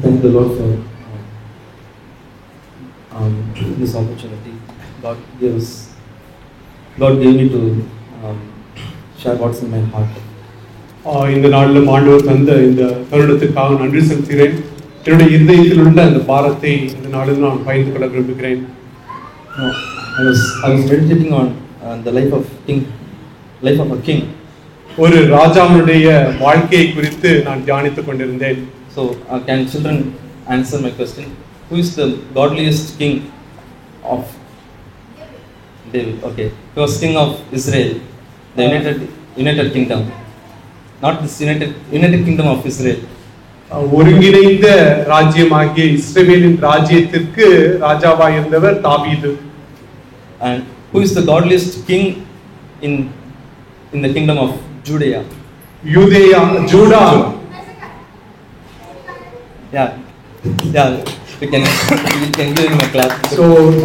thank the Lord for this opportunity. God gave me to share what's in my heart. இந்த நாளிலும் ஆண்டவர் தந்த இந்த தருணத்துக்காக நன்றி செலுத்துகிறேன். என்னுடைய இதயத்தில் உள்ள அந்த பாரத்தை இந்த நாளில் நான் பகிர்ந்து கொள்ள விரும்புகிறேன். I was meditating on the life of a king. ஒரு ராஜாவுடைய வாழ்க்கையை குறித்து நான் தியானித்துக் கொண்டிருந்தேன். So can children answer my question? Who is the godliest king of David? Okay, he was king of Israel, the United Kingdom, not this United Kingdom of Israel. ஒருங்கிணைந்த ராஜ்யமாகிய இஸ்ரவேலின் ராஜ்யத்திற்கு ராஜாவாய் இருந்தவர் தாவீது. And who is the godliest king in the kingdom of Judea? Judah. Yeah, we can give him a clap. So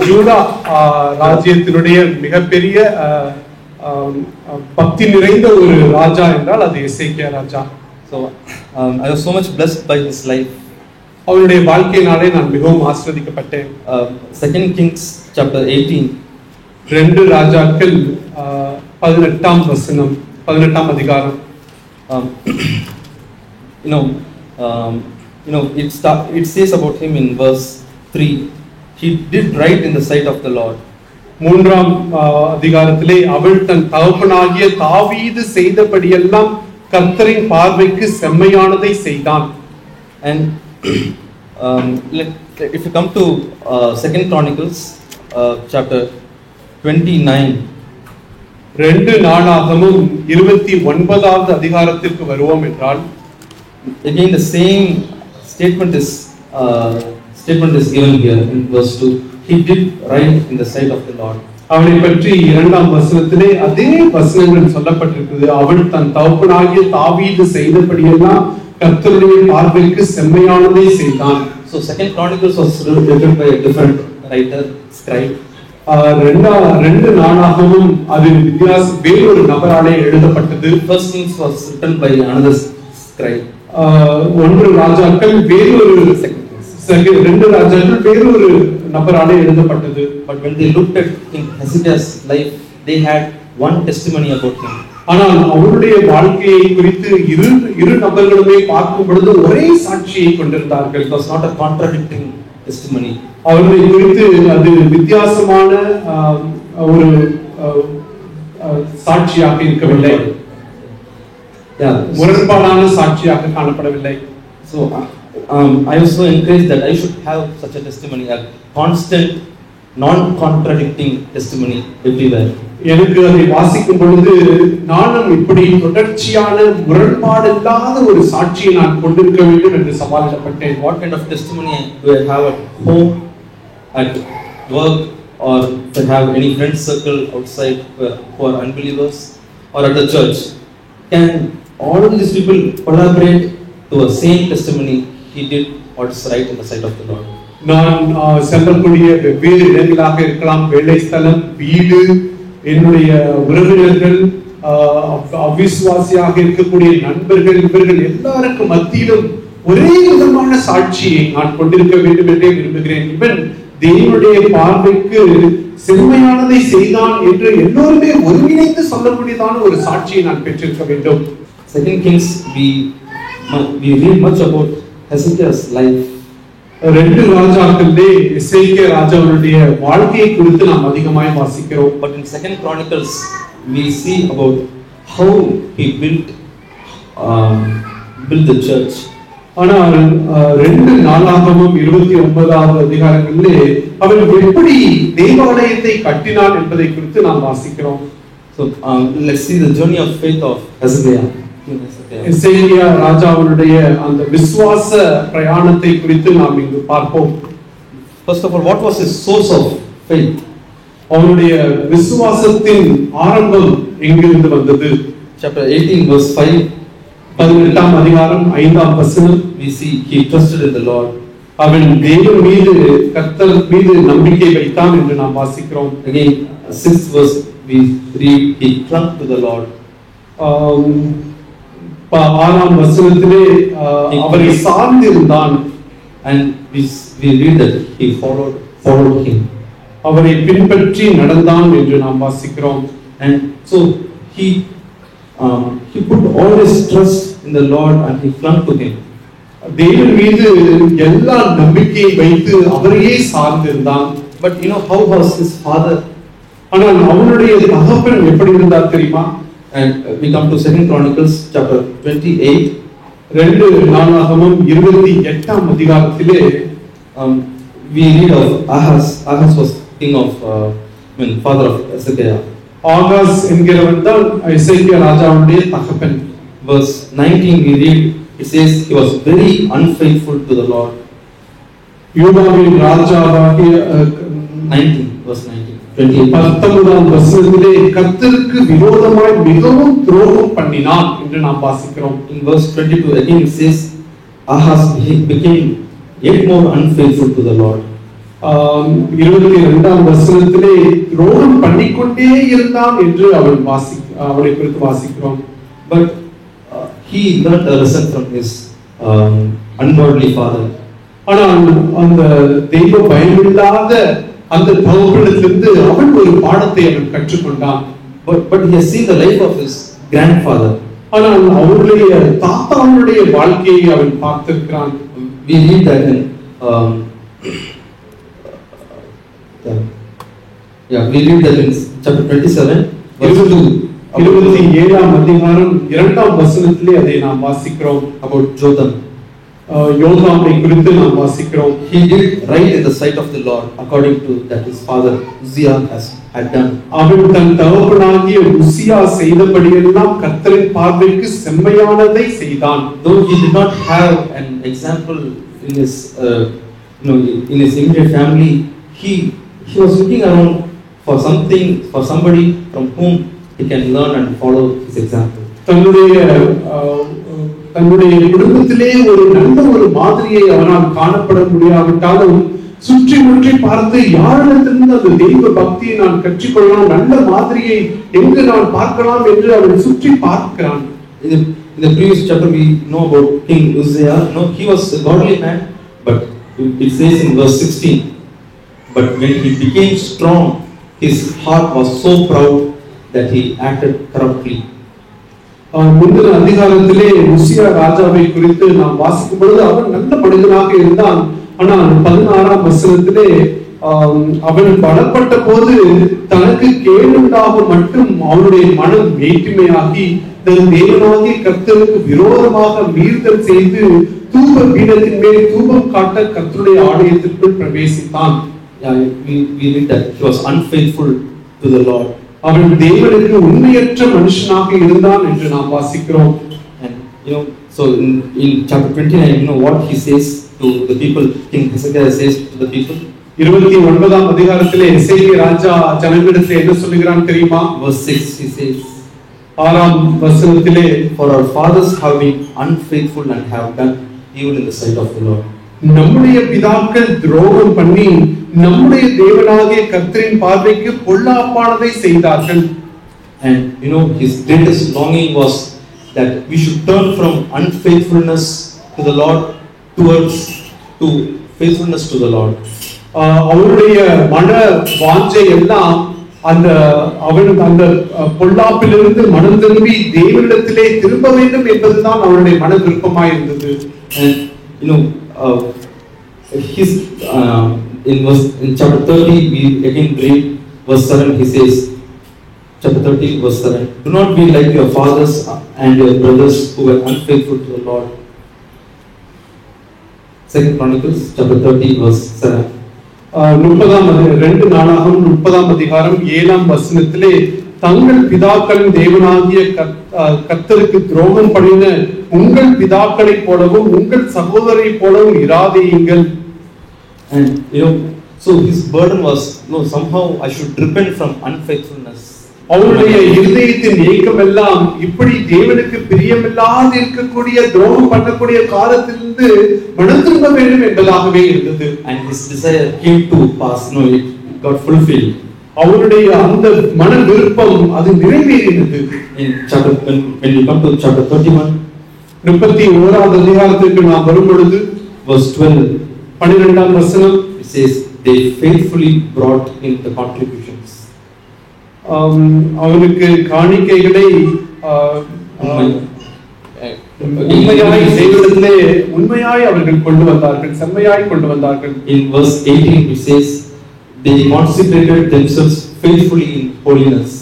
Judah ராஜ்யத்தினுடைய மிகப்பெரிய பக்தி நிறைந்த ஒரு ராஜா என்றால் அது எசேக்கியா ராஜா. So I was so much blessed by his life. அவருடைய வாழ்க்கையினாலே நான் மிகவும் ஆசீர்வதிக்கப்பட்டேன். 2 Kings chapter 18. 2 ராஜாக்கள் 18ஆம் வசனம் 18ஆம் அதிகாரம். It says about him in verse 3. He did right in the sight of the Lord. 3ஆம் அதிகாரத்திலே அவள் தன் தகப்பனாகிய தாவீது செய்தபடியெல்லாம் கர்த்தரின் பார்வைக்கு செம்மையானதை செய்தான். And if you come to 2 Chronicles chapter 29. 2 நாளாகமம் 29வது அதிகாரத்திற்கு வருவோம் என்றால் again the same statement is given here in verse 2. He did right in the sight of the Lord. அவனை பற்றி 2ஆம் வசனத்திலே அதே வசனங்கள் சொல்லப்பட்டிருக்கிறது. அவள் தன் தகப்பனாகிய தாவீது செய்தபடியெல்லாம் கர்த்தருடைய பார்வைக்கு செம்மையானதை செய்தான். So 2 Chronicles was written by a different writer, scribe. 2 நாளாகமும் அது வேறொரு நபராலே எழுதப்பட்டது. First Kings was written by another scribe. 1 ராஜாக்கள் வேறொரு 2 ராஜாக்கள் வேறொரு நபராலே எழுதப்பட்டது. But when they looked at King Hezekiah's life, they had one testimony about him. ஆனால் அவருடைய வாழ்க்கையை குறித்து இரு நபர்களுமே பார்க்கும் பொழுது ஒரே சாட்சியை கொண்டிருந்தார்கள். It was not a contradicting testimony. அவர்களை குறித்து அது வித்தியாசமான ஒரு சாட்சியாக இருக்கவில்லை. முரண்பாடான சாட்சியாக காணப்படவில்லை. So I was so encouraged that I should have such a testimony, a constant non-contradicting testimony everywhere. எனக்கு அதை வாசிக்கும் பொழுது நானும் இப்படி தொடர்ச்சியான முரண்பாடு இல்லாத ஒரு சாட்சியை நான் கொண்டிருக்க வேண்டும் என்று சவாலிடப்பட்டேன். What kind of testimony do I have at home, at work, or to have any friend circle outside who are unbelievers, or at the church? Can all these people collaborate to a same testimony? He did what's right in the sight of the Lord. நான் செல்லக்கூடிய வெவ்வேறு இடங்களாக இருக்கலாம், வேலை ஸ்தலம், வீடு, என்னுடைய உறவினர்கள், அவிசுவாசியாக இருக்கக்கூடிய நண்பர்கள், இவர்கள் எல்லாருக்கும் மத்தியிலும் ஒரே விதமான சாட்சியை நான் கொண்டிருக்க வேண்டும் என்றே விரும்புகிறேன். இவன் தேவனுடைய பார்வைக்கு செம்மையானதை செய்தான் என்று எல்லோருமே ஒருங்கிணைந்து சொல்லக்கூடியதான ஒரு சாட்சியை நான் பெற்றிருக்க வேண்டும். 2 Kings we read much about Hezekiah's life. 2 ராஜாக்களிலே எசேக்கியா ராஜாவுடைய வாழ்க்கையை குறித்து நாம் அதிகமாய் வாசிக்கிறோம். But in 2 Chronicles we see about how he built the church. ஆனால் 2 நாளாகமம் 29வது அதிகாரங்களிலே அவன் எப்படி தேவாலயத்தை கட்டினான் என்பதை குறித்து நாம் வாசிக்கிறோம். So let's see the journey of faith of Hezekiah. எசேக்கியா ராஜாவுடைய அந்த விசுவாச பிரயாணத்தை குறித்து நாம் இங்கு பார்ப்போம். First of all, what was his source of faith? அவனுடைய விசுவாசத்தின் ஆரம்பம் எங்கிருந்து வந்தது? Chapter 18 verse 5. 18ஆம் அதிகாரம் 5ஆம் வசனம். We see he trusted in the Lord. அவன் தேவன் மீது, கர்த்தர் மீது நம்பிக்கை வைத்தான் என்று நாம் வாசிக்கிறோம். Again 6th verse we read he clung to the Lord. 6ஆம் வசனத்திலே அவரை சார்ந்திருந்தான். And we read that he followed him. அவரை பின்பற்றி நடந்தான் என்று நாம் வாசிக்கிறோம். And so he put all his trust in the Lord and he clung to him. தேவன் மீது எல்லா நம்பிக்கையை வைத்து அவரையே சார்ந்திருந்தான். But how was his father? ஆனால் அவனுடைய தகப்பன் எப்படி இருந்தார் தெரியுமா? And we come to 2 Chronicles chapter 28. 2 நாளாகமம் 28ஆம் அதிகாரத்திலே we read of Ahaz. Ahaz was king of father of Hezekiah. Ahaz என்கிறவன் தான் எசேக்கியா ராஜாவுடைய தகப்பன். Verse 19 we read, it says he was very unfaithful to the Lord. யூதாவின் ராஜாவாகிய 19 verse 19 19ஆம் வசனத்திலே கர்த்தருக்கு விரோதமாய் மிகவும் துரோகம் பண்ணினான் என்று நாம் வாசிக்கிறோம். In verse 22 again it says Ahaz became yet more unfaithful to the Lord. 22ஆம் வசனத்திலே துரோகம் பண்ணிக்கொண்டே இருந்தான் என்று அவனை குறித்து வாசிக்கிறோம். But he learned a lesson from his ungodly father. ஆனால் அந்த தெய்வ பயமில்லாத அந்த தகப்பனிடத்திலிருந்து அவன் ஒரு பாடத்தை அவன் கற்றுக்கொண்டான். But he has seen the life of his grandfather. ஆனால் அவருடைய தாத்தாவுடைய வாழ்க்கையை அவன் பார்த்திருக்கிறான். We read that in we read that in chapter 27 verse 2. 27ஆம் அதிகாரம் 2ஆம் வசனத்திலே அதை நாம் வாசிக்கிறோம். About Jotham. யோதாமை குறித்து நாம் வாசிக்கிறோம். He did right in the sight of the Lord according to that his father Uzziah had done. அவன் தன் தகப்பனாகிய உசியா செய்தபடியெல்லாம் கர்த்தரின் பார்வைக்கு செம்மையானதை செய்தான். Though he did not have an example in his in his immediate family, he was looking around for somebody from whom he can learn and follow his example. தன்னுடைய குடும்பத்திலே ஒரு நல்ல ஒரு மாதிரியை அவனால் காணப்பட முடியாவிட்டாலும் சுற்றி முற்றி பார்த்து யாரிடத்திலிருந்து அந்த தெய்வ பக்தியை நான் கற்றுக்கொள்ளலாம், நல்ல மாதிரியை எங்கு நான் பார்க்கலாம் என்று அவன் சுற்றி பார்க்கிறான். In the previous chapter we know about King Uzziah. He was a godly man, but it says in verse 16, but when he became strong, his heart was so proud that he acted corruptly. முந்தின அதிகாரத்திலே உசியா ராஜாவை குறித்து நாம் வாசிக்கும் பொழுது அவன் நல்ல மனிதனாக இருந்தான். ஆனால் 16ஆம் வசனத்திலே அவன் பலப்பட்ட போது தனக்கு கேடுண்டாக மட்டும் அவனுடைய மனம் மேட்டிமையாகி தன் தேவனாகிய கர்த்தருக்கு விரோதமாக மீறுதல் செய்து தூப பீடத்தின் மேல் தூபம் காட்ட கர்த்தருடைய ஆலயத்திற்குள் பிரவேசித்தான். We read that he was unfaithful to the Lord. அவன் தேவனுக்கு உண்மையற்ற மனுஷனாக இருந்தான் என்று நாம் வாசிக்கிறோம். And so in chapter 29 what he says to the people, King Hezekiah says to the people. 29ஆம் அதிகாரத்திலே எசேக்கியா ராஜா ஜனங்களிடத்தில் என்ன சொல்லுகிறான் தெரியுமா? Verse 6 he says, 6ஆம் வசனத்திலே, for our fathers have been unfaithful and have done evil in the sight of the Lord. நம்முடைய பிதாக்கள் துரோகம் பண்ணி நம்முடைய தேவனாகிய கர்த்தரின் பார்வைக்கு பொல்லாப்பானதை செய்தார்கள். And his greatest longing was that we should turn from unfaithfulness to the Lord to faithfulness to the Lord. அவருடைய மன வாஞ்சை எல்லாம் அவன் அந்த பொல்லாப்பிலிருந்து மனம் திரும்பி தேவனிடத்திலே திரும்ப வேண்டும் என்பதுதான் அவருடைய மன விருப்பமாய் இருந்தது. And his in chapter 30 we again read verse 7. He says, chapter 30 verse 7, do not be like your fathers and your brothers who were unfaithful to the Lord. 2 Chronicles chapter 30 verse 7. 2 நாளாகமம் 30ஆம் அதிகாரம் 7ஆம் வசனத்திலே, தங்கள் பிதாக்களின் தேவனாகிய கர்த்தருக்கு துரோகம் பண்ணின உங்கள் பிதாக்களைப் போலவும் உங்கள் சகோதரரை போலவும் இராதேயுங்கள். And so his burden was somehow I should repent from unfaithfulness. அவருடைய இதயத்தின் ஏக்கம் எல்லாம் இப்படி தேவனுக்கு பிரியமில்லாத இருக்கக்கூடிய துரோகம் பண்ணக்கூடிய காலத்திலிருந்து மனம் திரும்ப வேண்டும் என்பதாகவே இருந்தது. And his desire came to pass. It got fulfilled. அவருடைய அந்த மன விருப்பம் அது நிறைவேறினது. In chapter when you come to chapter 31, 31ஆவது அதிகாரத்துக்கு நாம் வரும் பொழுது verse 12, 12ஆம் வசனம் it says they faithfully brought in the contributions. அவருக்கு காணிக்கைகளை உண்மையாய் செய்வதிலே உண்மையாய் அவர்கள் கொண்டு வந்தார்கள், செம்மையாய் கொண்டு வந்தார்கள். In verse 18 it says they consecrated themselves faithfully in holiness.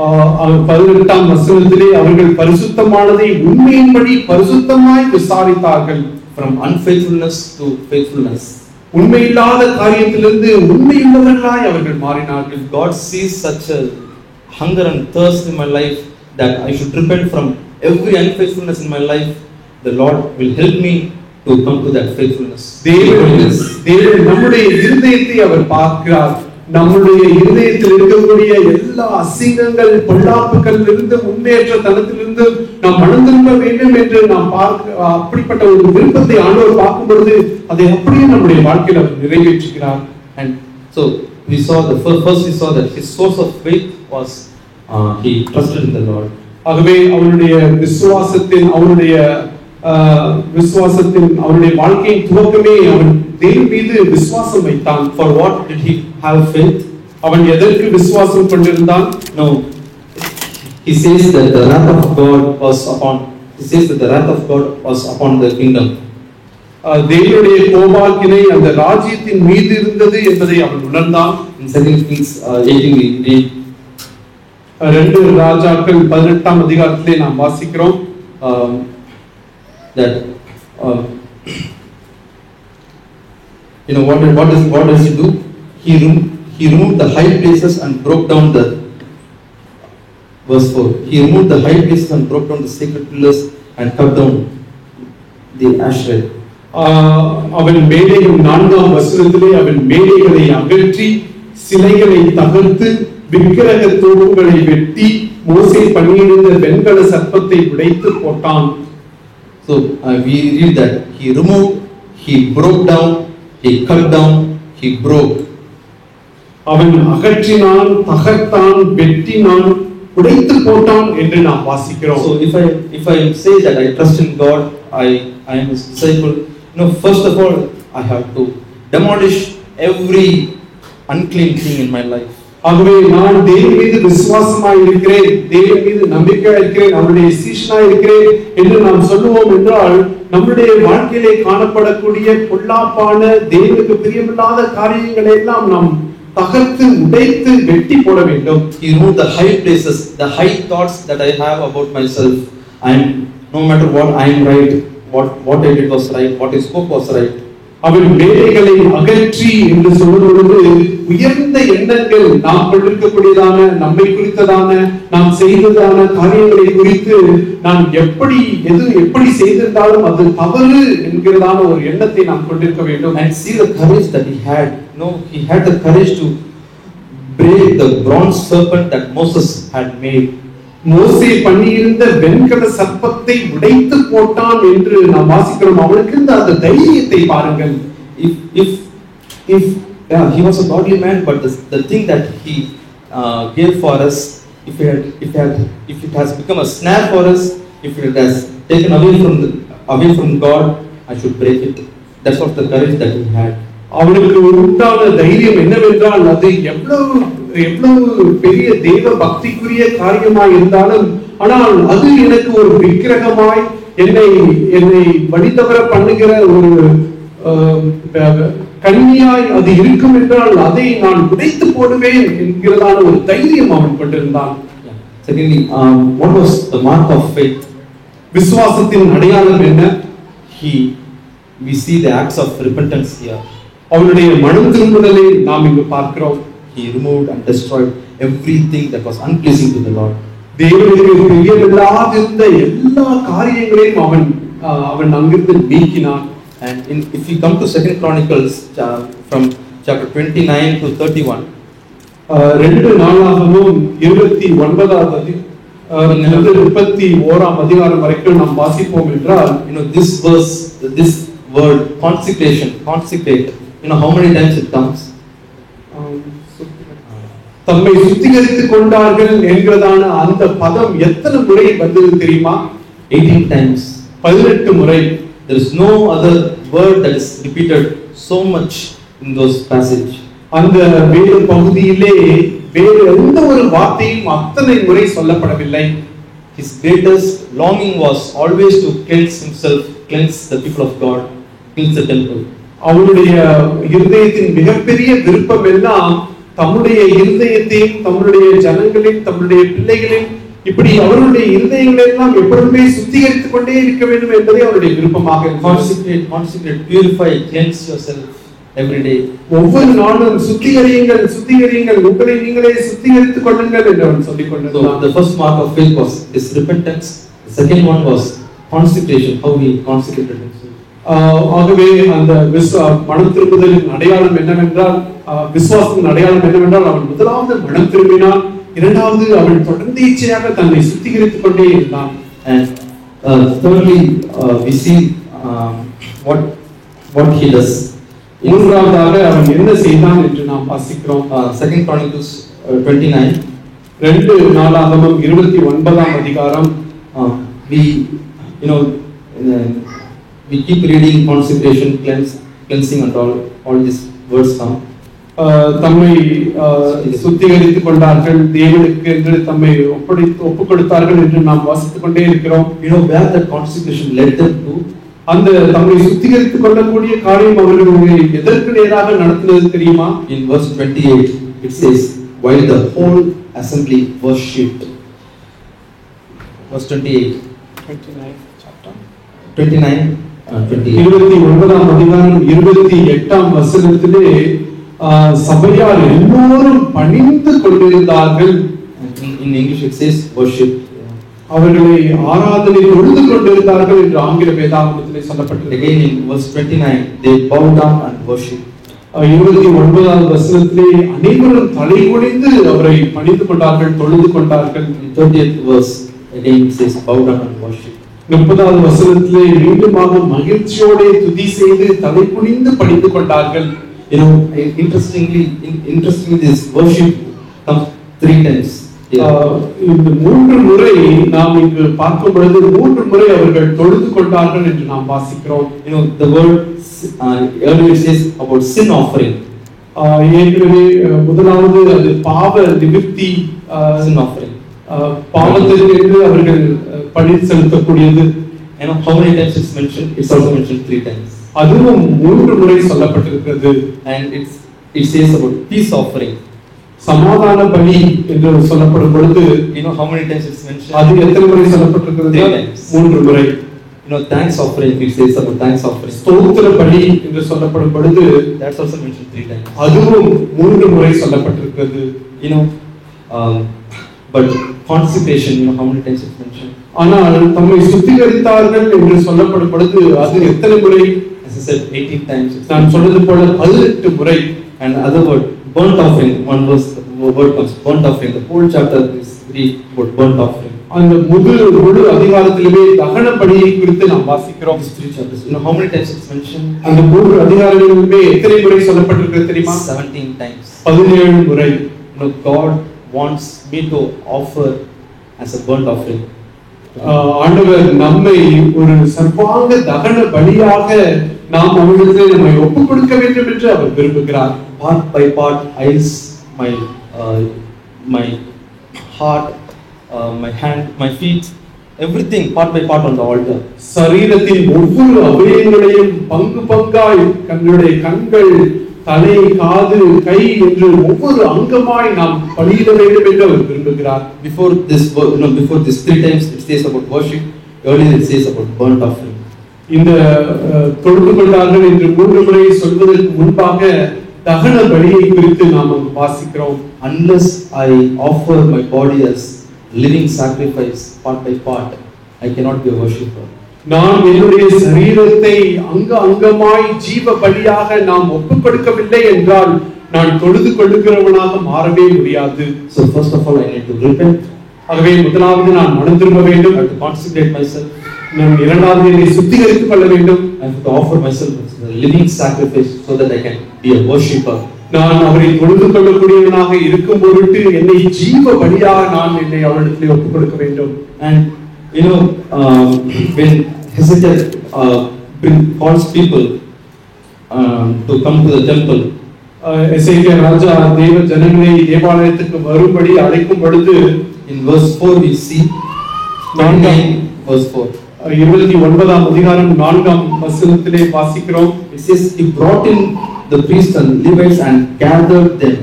18ஆம் வசனத்திலே அவர்கள் பரிசுத்தமானதை உண்மையின்படி பரிசுத்தமாய் விசாரித்தார்கள். From unfaithfulness to faithfulness. உண்மையில்லாத காரியத்திலிருந்து உண்மையுள்ளவர்களாய் அவர்கள் மாறினார்கள். God sees such a hunger and thirst in my life that I should repent from every unfaithfulness in my life. The Lord will help me to come to that faithfulness. தேவன் நம்முடைய இருதயத்தை அவர் பார்க்கிறார். நம்முடைய இருதயத்தில் இருக்கக்கூடிய எல்லா அசிங்கங்கள், பொல்லாப்புகளில் இருந்து, முன்னேற்ற தனத்திலிருந்து நாம் மனம் திரும்ப வேண்டும் என்று நாம் அப்படிப்பட்ட ஒரு விருப்பத்தை ஆண்டவர் பார்க்கும் பொழுது அதை அப்படியே நம்முடைய வாழ்க்கையில் அவர் நிறைவேற்றுகிறார். And so we saw first we saw that his source of faith was he trusted in the Lord. ஆகவே அவருடைய விசுவாசத்தின் அவருடைய வாழ்க்கையின் துவக்கமே அவன் தேவன் மீது விசுவாசம் வைத்தான். For what did he have faith? அவன் எதற்கு விசுவாசம் கொண்டிருந்தான்? No, he says that the wrath of God was upon the kingdom. தேவனுடைய கோபாக்கினை அந்த ராஜ்யத்தின் மீது இருந்தது என்பதை அவன் உணர்ந்தான். In 2 Kings 18 we read 2 ராஜாக்கள் 18ஆம் அதிகாரத்திலே நாம் வாசிக்கிறோம் that what does he do? He removed the high places and broke down the verse 4. He removed the high places and broke down the sacred pillars and cut down the Asherah. அவன் மேடையும் 4ஆம் வசனத்திலே அவன் மேடைகளை அகற்றி சிலைகளை தகர்த்து விக்கிரக தூண்களை வெட்டி மோசே பண்ணியிருந்த வெண்கல சர்ப்பத்தை உடைத்து போட்டான். So we read that he removed, he broke down, he cut down, he broke. அவன் அகற்றினான், தகர்த்தான், வெட்டினான், உடைத்து போட்டான் என்று நாம் வாசிக்கிறோம். So if I say that I trust in God, I am his disciple, first of all I have to demolish every unclean thing in my life. ஆகவே நான் தேவன் மீது விசுவாசமாய் இருக்கிறேன், தேவன் மீது நம்பிக்கையாய் இருக்கிறேன், அவருடைய சீஷனாய் இருக்கிறேன் என்று நாம் சொல்லுவோம் என்றால் நம்முடைய வாழ்க்கையிலே காணப்படக்கூடிய பொல்லாப்பான தேவனுக்கு பிரியமில்லாத காரியங்களை எல்லாம் நாம் தகர்த்து உடைத்து வெட்டி போட வேண்டும். He removed the high places, the high thoughts that I have about myself. No matter what I am right, what I did was right, what I spoke was right. அவன் மேடைகளை அகற்றி என்று சொல்லும்போது உயர்ந்த எண்ணங்கள் நாம் கொண்டிருக்கக்கூடியதான, நம்மை குறித்ததான, நாம் செய்ததான காரியங்களை குறித்து நாம் எப்படி செய்திருந்தாலும் அது தவறு என்கிறதான ஒரு எண்ணத்தை நாம் கொண்டிருக்க வேண்டும். And see the courage that he had. He had the courage to break the bronze serpent that Moses had made. மோசே பண்ணியிருந்த வெண்கல சர்ப்பத்தை உடைத்து போட்டான் என்று நாம் வாசிக்கிறோம். அவனுக்கு இருந்த அந்த தைரியத்தை பாருங்கள். If he was a godly man, but the thing that he gave for us, if it has become a snare for us, if it has taken away from God, I should break it. That's what the courage that he had. அவனுக்கு உண்டான தைரியம் என்னவென்றால் அது எவ்வளவு பெரிய தெய்வ பக்திக்குரிய காரியமாய் இருந்தாலும், ஆனால் அது எனக்கு ஒரு விக்கிரகமாய் என்னை வழிதவற பண்ணுகிற ஒரு கண்ணியாய் அது இருக்கும் என்றால் அதை நான் உடைத்து போடுவேன் என்கிறதான ஒரு தைரியம் அவன் கொண்டிருந்தான். Secondly, what was the mark of faith? விசுவாசத்தின் அடையாளம் என்ன? We see the acts of repentance here. அவனுடைய மனம் திரும்புதலை நாம் இங்கு பார்க்கிறோம். He removed and destroyed everything that was unpleasing to the Lord. தேவனுக்கு பிரியமில்லாதிருந்த எல்லா காரியங்களையும் அவன் அங்கிருந்து நீக்கினான். And if we come to 2 Chronicles from chapter 29 to 31, 2 நாளாகமம் 29வது 31ஆம் அதிகாரம் வரைக்கும் நாம் வாசிப்போம் என்றால், this word consecrate, how many times it comes? தம்மை சுத்திகரித்துக் கொண்டார்கள் என்கிறதான அந்த பதம் எத்தனை முறை வந்தது தெரியுமா? 18 times. 18 முறை. There is no other word that is repeated so much in those passage. அந்த வேத பகுதியிலே வேறு எந்த ஒரு வார்த்தையும் அத்தனை முறை சொல்லப்படவில்லை. His greatest longing was always to cleanse himself, cleanse the people of God, cleanse the temple. அவருடைய இருதயத்தின் மிகப்பெரிய விருப்பம் எல்லாம் தம்முடைய இருதயத்தையும் தம்முடைய ஜனங்களின் தம்முடைய பிள்ளைகளின் இப்படி அவருடைய இருதயங்களை எல்லாம் எப்பொழுதுமே சுத்திகரித்துக் கொண்டே இருக்க வேண்டும் என்பதே அவருடைய விருப்பமாக இருந்தது. Consecrate, purify, cleanse yourself every day. ஒவ்வொரு நாளும் சுத்திகரியுங்கள் உங்களை நீங்களே சுத்திகரித்துக் கொள்ளுங்கள் என்று அவர் சொல்லிக் கொண்டிருந்தார். The first mark of faith was his repentance. The second one was consecration, how he consecrated himself. ஆகவே அந்த மனம் திரும்புதலின் அடையாளம் என்னவென்றால் விசுவாசத்தின் அடையாளம் என்னவென்றால் அவன் முதலாவது மனம் திரும்பினான், இரண்டாவது அவன் தொடர்ந்து இச்சையாக தன்னை சுத்திகரித்துக் கொண்டே இருந்தான். And thirdly we see what he does. மூன்றாவதாக அவன் என்ன செய்தான் என்று நாம் வாசிக்கிறோம். 2 Chronicles 29 2 நாளாகமம் 29ஆம் அதிகாரம். We we keep reading consecration, cleansing and all these words come. தம்மை சுத்திகரித்துக் கொண்டார்கள், தேவனுக்கு என்று தம்மை ஒப்புக் கொடுத்தார்கள் என்று நாம் வாசித்துக் கொண்டே இருக்கிறோம். Where that consecration led them to? அந்த தம்மை சுத்திகரித்துக் கொள்ளக்கூடிய காரியம் அவர்களுடைய எதற்கு நேராக நடத்துவது தெரியுமா? In verse 28 it says, while the whole assembly worshipped. Verse 29ஆம் அதிகாரம் 28ஆம் வசனத்திலே சபையார் எல்லோரும் பணிந்து கொண்டிருந்தார்கள். In English it says worship. அவர்களை ஆராதனை தொழுது கொண்டிருந்தார்கள் என்று ஆங்கில வேதாகமத்திலே சொல்லப்பட்டிருக்கிறது. Again in verse 29 they bowed down and worshiped. 29ஆம் வசனத்திலே அனைவரும் தலைகுனிந்து அவரை பணிந்து கொண்டார்கள், தொழுது கொண்டார்கள். 30th verse again it says bow down and worship. 30ஆம் வசனத்திலே மீண்டுமாக மகிழ்ச்சியோடு துதி செய்து தலைகுனிந்து பணிந்து கொண்டார்கள். Interestingly this worship comes 3 times. இந்த 3 முறை நாம் இங்கு பார்க்கும் பொழுது 3 முறை அவர்கள் தொழுது கொண்டார்கள் என்று நாம் வாசிக்கிறோம். The word earlier says about sin offering. ஏற்கனவே முதலாவது அது பாவ நிவர்த்தி sin offering. பாவத்திற்கு அவர்கள் பலி செலுத்தக்கூடியது. How many times it's mentioned? It's also mentioned 3 times. அதுவும் 3 முறை சொல்லப்பட்டிருக்கிறது. And it says about peace offering. சமாதான பலி என்று சொல்லப்படும் பொழுது how many times it's mentioned? அது எத்தனை முறை சொல்லப்பட்டிருக்கிறது? 3 முறை. Thanks offering, it says about thanks offering. ஸ்தோத்திர பலி என்று சொல்லப்படும் பொழுது that's also mentioned 3 times. அதுவும் 3 முறை சொல்லப்பட்டிருக்கிறது. But consecration, how many times it's mentioned? ஆனால் தம்மை சுத்திகரித்தார்கள் என்று சொல்லப்படும் பொழுது அது எத்தனை முறை? As I said 18 times. நான் சொன்னது போல 18 முறை. And other word burnt offering, one verse word comes burnt offering. The whole chapter is about burnt offering. அந்த முழு அதிகாரத்திலே தகன பலியை குறித்து நாம் வாசிக்கிறோம். 3 chapters. How many times it's mentioned? அந்த 3 அதிகாரங்களிலே எத்தனை முறை சொல்லப்பட்டிருக்கிறது தெரியுமா? 17 times. 17 முறை. God wants me to offer as a burnt offering. ஆண்டவர் நம்மை ஒரு சர்வாங்க தகன பலியாக நாம் அவரிடத்திலே நம்மை ஒப்புக் கொடுக்க வேண்டும் என்று அவர் விரும்புகிறார். Part by part, eyes, my heart, my hand, my feet, everything part by part on the altar. சரீரத்தின் ஒவ்வொரு அவயவங்களையும் பங்கு பங்காய் நம்முடைய கண்கள், தலை, காது, கை என்று ஒவ்வொரு அங்கமாய் நாம் பலியிட வேண்டும் என்று அவர் விரும்புகிறார். Before this 3 times it says about worship, earlier it says about burnt offering. இந்த தொழுது கொண்டார்கள் என்று 3 முறை சொல்வதற்கு முன்பாக தகன பலியை குறித்து நாம் வாசிக்கிறோம். Unless I offer my body as living sacrifice part by part, I cannot be a worshipper. நான் என்னுடைய சரீரத்தை அங்கமாய் ஜீவ பலியாக நாம் ஒப்புக் கொடுக்கவில்லை என்றால் நான் தொழுது கொள்ளுகிறவனாக மாறவே முடியாது. So first of all I need to repent. ஆகவே முதலாவது நான் மனம் திரும்ப வேண்டும். I have to consecrate myself. நான் இரண்டாவது என்னை சுத்திகரித்துக் கொள்ள வேண்டும். I have to offer myself as a living sacrifice so that I can be a worshipper. நான் அவரை தொழுது கொள்ளக்கூடியவனாக இருக்கும் பொருட்டு என்னை ஜீவ பலியாக நான் என்னை அவரிடத்தில் ஒப்புக் கொடுக்க வேண்டும். And when Hezekiah calls people to come to the temple. எசேக்கியா ராஜா தேவ ஜனங்களை தேவாலயத்துக்கு வரும்படி அழைக்கும் பொழுது In verse 4 we see 29 verse 4. 29ஆம் அதிகாரம் 4ஆம் வசனத்திலே வாசிக்கிறோம். It says he brought in the priests and Levites and gathered them.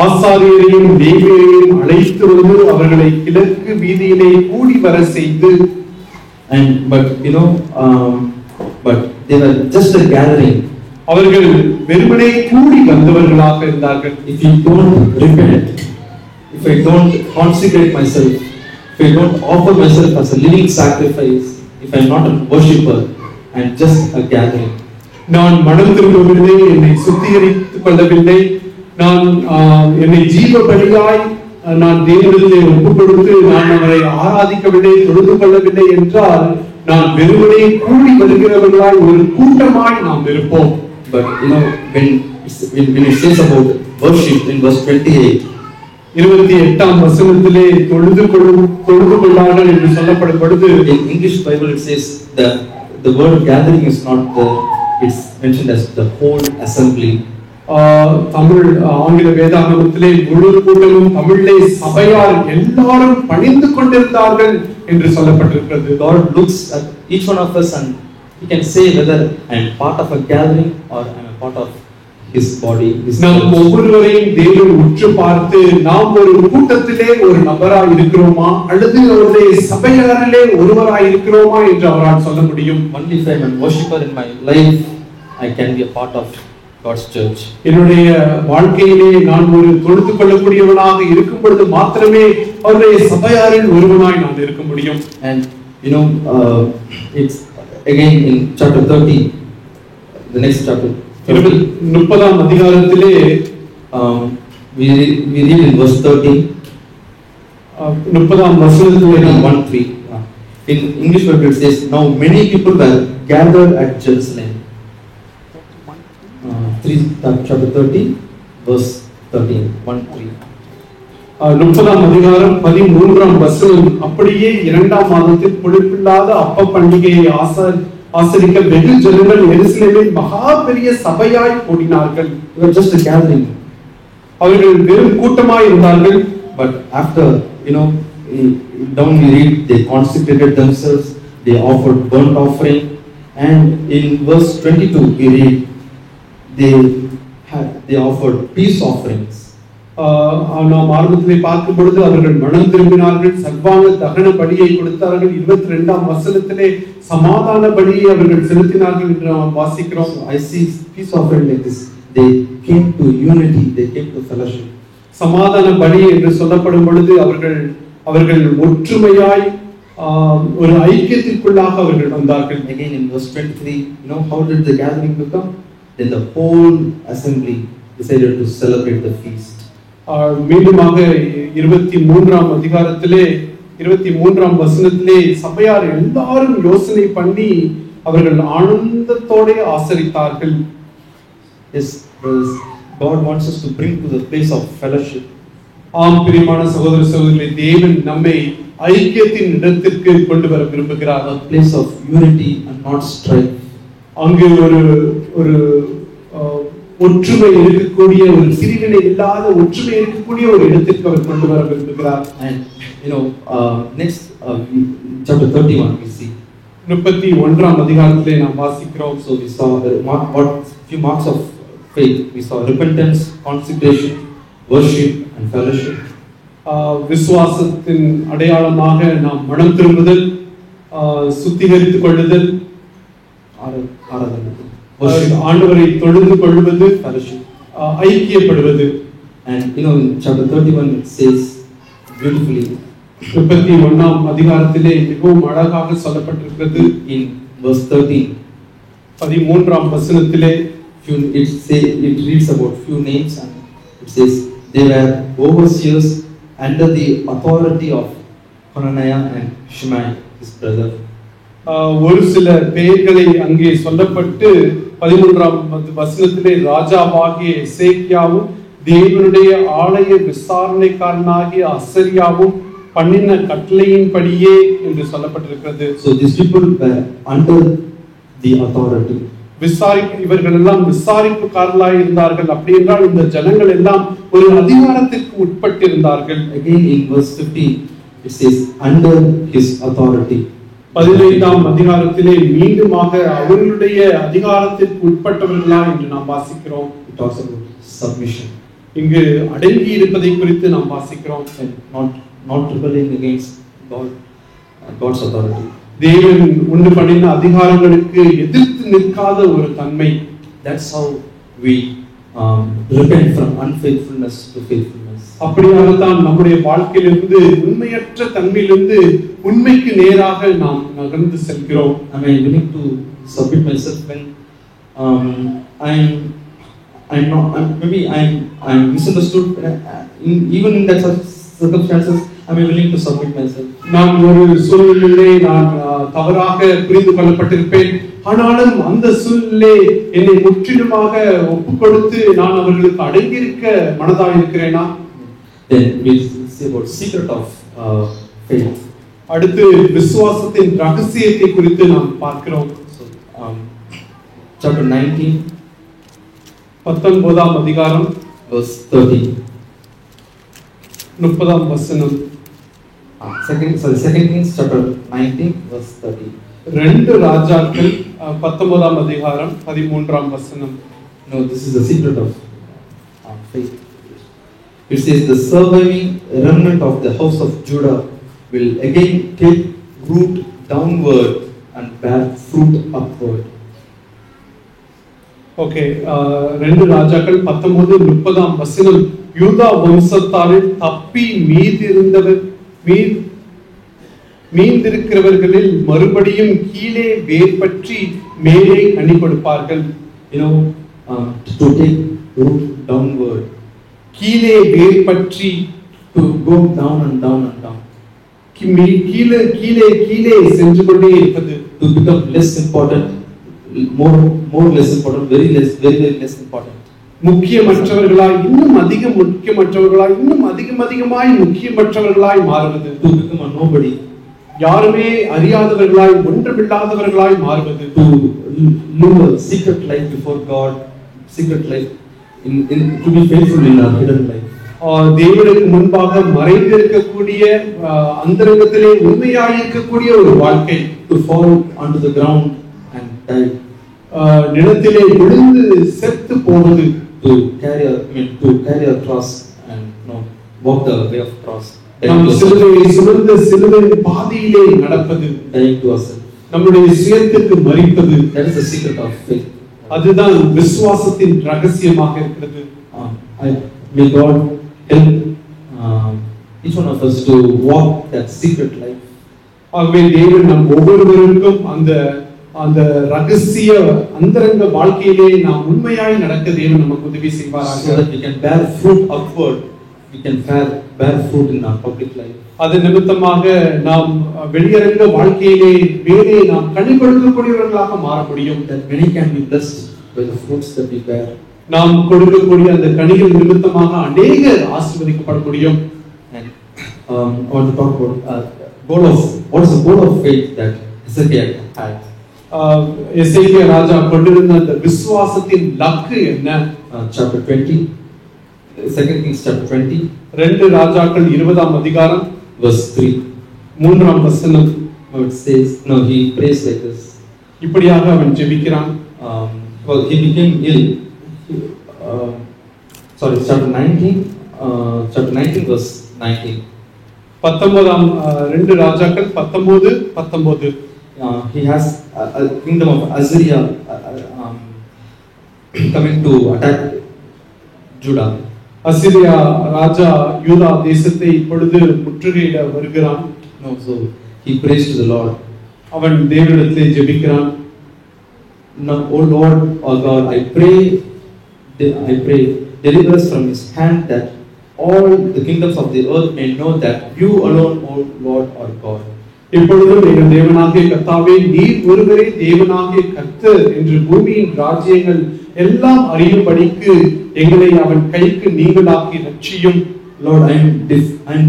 ஆசாரியரையும் லேவியரையும் அழைத்து வந்து அவர்களை கிழக்கு வீதியிலே கூடி வர செய்து but they were just a gathering. அவர்கள் வெறுமனே கூடி வந்தவர்களாக இருந்தார்கள். If you don't repent, if I don't consecrate myself, if I don't offer myself as a living sacrifice, if I am not a worshipper, I am just a gathering. நான் மனம் திரும்பவில்லை, என்னை சுத்திகரித்துக் கொள்ளவில்லை, நான் என்னை ஜீவ பலியாய் நான் தேவனிடத்திலே ஒப்புக் கொடுத்து நான் அவரை ஆராதிக்கவில்லை, தொழுது கொள்ளவில்லை என்றால் நான் வெறுமனே கூடி வருகிறவர்களாய் ஒரு கூட்டமாய் நாம் இருப்போம். But when it says about worship in verse 28, 28ஆம் வசனத்திலே தொழுது கொள்ளார்கள் என்று சொல்லப்படும் பொழுது in English Bible it says the word gathering is not there, it's mentioned as the whole assembly. Tamil ஆங்கில வேதாகமத்திலே முழு கூட்டமும், தமிழிலே சபையார் எல்லாரும் பணிந்து கொண்டிருந்தார்கள் என்று சொல்லப்பட்டிருக்கிறது. God looks at each one of us and he can say whether I am part of a gathering or I am a part of his body. நாம் ஒவ்வொருவரையும் தேவன் உற்று பார்த்து நாம் ஒரு கூட்டத்திலே ஒரு நபராய் இருக்கிறோமா அல்லது அவருடைய சபையாரிலே ஒருவராய் இருக்கிறோமா என்று அவரால் சொல்ல முடியும். Only if I am a worshipper in my life I can be a part of God's church. என்னுடைய வாழ்க்கையிலே நான் ஒரு தொழுது கொள்ளக்கூடியவனாக இருக்கும் பொழுது மாத்திரமே அவருடைய சபையாரில் ஒருவனாய் நான் இருக்க முடியும். And it's again in chapter 30, the next chapter 30ஆம் அதிகாரத்திலே we read in verse 30, 30ஆம் வசனத்திலே 1:3. In English Bible it says, now many people were gathered at Jerusalem. Chapter 30 verse 13, 1:3. 30ஆம் அதிகாரம் 13ஆம் வசனம், அப்படியே 2ஆம் மாதத்தில் புளிப்பில்லாத அப்ப பண்டிகையை ஆசரிக்க வெகு ஜனங்கள் எருசலேமில் மகா பெரிய சபையாய் கூடினார்கள். It was just a gathering. அவர்கள் வெறும் கூட்டமாய் இருந்தார்கள். But after down we read they consecrated themselves, they offered burnt offering, and in verse 22 we read they offered peace offerings. நாம் ஆரம்பத்திலே பார்க்கும் பொழுது அவர்கள் மனம் திரும்பினார்கள், சர்வாங்க தகன பலியை கொடுத்தார்கள். 22ஆம் வசனத்திலே சமாதான பலியை அவர்கள் செலுத்தினார்கள் என்று நாம் வாசிக்கிறோம். I see peace offering like this. They came to unity, they came to fellowship. சமாதான பலி என்று சொல்லப்படும் பொழுது அவர்கள் ஒற்றுமையாய் ஒரு ஐக்கியத்திற்குள்ளாக அவர்கள் வந்தார்கள். Again in verse 23, how did the gathering become? Then the whole assembly decided to celebrate the feast. மீண்டுமாக 23ஆம் அதிகாரத்திலே 23ஆம் வசனத்திலே சபையார் எல்லாரும் யோசனை பண்ணி அவர்கள் ஆனந்தத்தோட ஆசரித்தார்கள். Yes, brothers, God wants us to bring to the place of fellowship. ஆம் பிரியமான சகோதர சகோதரிகளே, தேவன் நம்மை ஐக்கியத்தின் இடத்திற்கு கொண்டு வர விரும்புகிறார். A place of unity and not strife. அங்கு ஒரு ஒற்றுமை இருக்கக்கூடிய, ஒரு பிரிவினை இல்லாத ஒற்றுமை இருக்கக்கூடிய ஒரு இடத்திற்கு அவர் கொண்டு வர விரும்புகிறார். And next chapter 31 we see 31ஆம் அதிகாரத்திலே நாம் வாசிக்கிறோம். So we saw few marks of faith. We saw repentance, consecration, worship and fellowship. விசுவாசத்தின் அடையாளமாக நாம் மனம் திரும்புதல், சுத்திகரித்துக் கொள்ளுதல், ஆண்டவரை தொழுது கொள்வது, ஐக்கியப்படுவது. And in chapter 31 it says beautifully, 31ஆம் அதிகாரத்திலே மிகவும் அழகாக சொல்லப்பட்டிருக்கிறது. in verse 13, 13ஆம் வசனத்திலே it reads about few names and it says they were overseers under the authority of Hananiah and Shimei his brother. ஒரு சில பெயர்களை அங்கே சொல்லப்பட்டு 13ஆம் வசனத்திலே ராஜாவாகிய எசேக்கியாவும் தேவனுடைய ஆலய விசாரணைக்காரனாகிய அசரியாவும் பண்ணின கட்டளையின்படியே என்று சொல்லப்பட்டிருக்கிறது. So these people were under the authority. இவர்கள் எல்லாம் விசாரிப்புக்காரர்களாய் இருந்தார்கள். அப்படி என்றால் இந்த ஜனங்கள் எல்லாம் ஒரு அதிகாரத்திற்கு உட்பட்டிருந்தார்கள். Again in verse 50 it says under his authority. 15ஆம் அதிகாரத்திலே மீண்டுமாக அவர்களுடைய அதிகாரத்திற்கு உட்பட்டவர்களா என்று நாம் வாசிக்கிறோம். It talks about submission. இங்கு அடங்கி இருப்பதை குறித்து நாம் வாசிக்கிறோம். And not rebelling against God's authority. தேவன் உண்டு பண்ணின அதிகாரங்களுக்கு எதிர்த்து நிற்காத ஒரு தன்மை. That's how we repent from unfaithfulness to faithfulness. அப்படியாகத்தான் நம்முடைய வாழ்க்கையிலிருந்து உண்மையற்ற தன்மையிலிருந்து உண்மைக்கு நேராக நாம் நகர்ந்து செல்கிறோம். I mean, willing to submit myself when I'm misunderstood. Even in that circumstances, I'm willing to submit myself. நான் ஒரு சூழ்நிலையிலே நான் தவறாக புரிந்து கொள்ளப்பட்டிருப்பேன். ஆனாலும் அந்த சூழ்நிலை என்னை முற்றிலுமாக ஒப்புக் கொடுத்து நான் அவர்களுக்கு அடங்கியிருக்க மனதாக இருக்கிறேனா? Then we see about secret of faith. அடுத்து விசுவாசத்தின் ரகசியத்தை குறித்து நாம் பார்க்கிறோம். So, chapter 19, 19ஆம் அதிகாரம் verse 30. 30ஆம் வசனம். Second Kings chapter 19 verse 30. 2 ராஜாக்கள் 19ஆம் அதிகாரம் 13ஆம் வசனம். No, this is the secret of faith. It says the surviving remnant of the house of Judah will again take root downward and bear fruit upward. Okay, 2 ராஜாக்கள் 19:30ஆம் வசனம். யூதா வம்சத்தாரில் தப்பி மீந்திருக்கிறவர்களில் மறுபடியும் கீழே வேர் பற்றி மேலே கனி கொடுப்பார்கள். You know, to take root downward. கீழே வேர் பற்றி, to go down and down and down. கீழே கீழே கீழே சென்று கொண்டே இருப்பது. To become less important, more less important, very less important. முக்கியமற்றவர்களாய் இன்னும் முக்கியமற்றவர்களாய் இன்னும் அதிகமாய் முக்கியமற்றவர்களாய் மாறுவது. To become a nobody. யாருமே அறியாதவர்களாய் ஒன்றுமில்லாதவர்களாய் மாறுவது. To live a secret life before God, secret life to be faithful in our hidden life. தேவனுக்கு முன்பாக மறைந்து இருக்கக்கூடிய அந்தரங்கத்திலே உண்மையாய் இருக்கக்கூடிய ஒரு வாழ்க்கை. To fall onto the ground and die. நிலத்திலே விழுந்து செத்து போவது. To carry a cross and walk the way of cross. நாம் சிலுவையை சுமந்து சிலுவையின் பாதையிலே நடப்பது. Dying to ourselves. நம்முடைய சுயத்துக்கு மரிப்பது. That is the secret of faith. அதுதான் விசுவாசத்தின் ரகசியமாக இருக்கிறது. May God help each one of us to walk that secret life. ஆகவே தேவன் நம் ஒவ்வொருவருக்கும் அந்த ரகசிய அந்தரங்க வாழ்க்கையிலே நாம் உண்மையாய் நடக்க தேவன் நமக்கு உதவி செய்வாராக. So that we can bear fruit upward, we can bear fruit in our public life. அது நிமித்தமாக நாம் வெளியரங்க வாழ்க்கையிலே மேலே நாம் கனி கொடுக்கக்கூடியவர்களாக மாற முடியும். That many can be blessed by the fruits that we bear. நாம் கொடுக்கக்கூடிய அந்த கனிகள் நிமித்தமாக அநேகர் ஆசீர்வதிக்கப்பட முடியும். And I want to talk about what is the goal of faith that Hezekiah had. எசேக்கியா ராஜா கொண்டிருந்த அந்த விசுவாசத்தின் லக்கு என்ன? Chapter 20, 2 Kings chapter 20. 2 ராஜாக்கள் 20ஆம் அதிகாரம் verse 3. 3ஆம் வசனம். It says, he prays like this. இப்படியாக அவன் ஜெபிக்கிறான். He became ill. Chapter 19 verse 19. 2 ராஜாக்கள் 19:19. He has a kingdom of Assyria coming to attack Judah. Assyria ராஜா யூதா தேசத்தை இப்பொழுது முற்றுகையிட வருகிறான். So he prays to the Lord. அவன் தேவனிடத்திலே ஜெபிக்கிறான். Now, O Lord, O God, I pray, deliver us from his hand, that all the kingdoms of the earth may know that you alone, O Lord, are God. இப்பொழுதும் எங்கள் தேவனாகிய கர்த்தாவே, நீர் ஒருவரே தேவனாகிய கர்த்தர் என்று பூமியின் ராஜ்யங்கள் எல்லாம் அறியும்படிக்கு எங்களை அவன் கைக்கு நீங்களாக்கி ரட்சியும். Lord, I am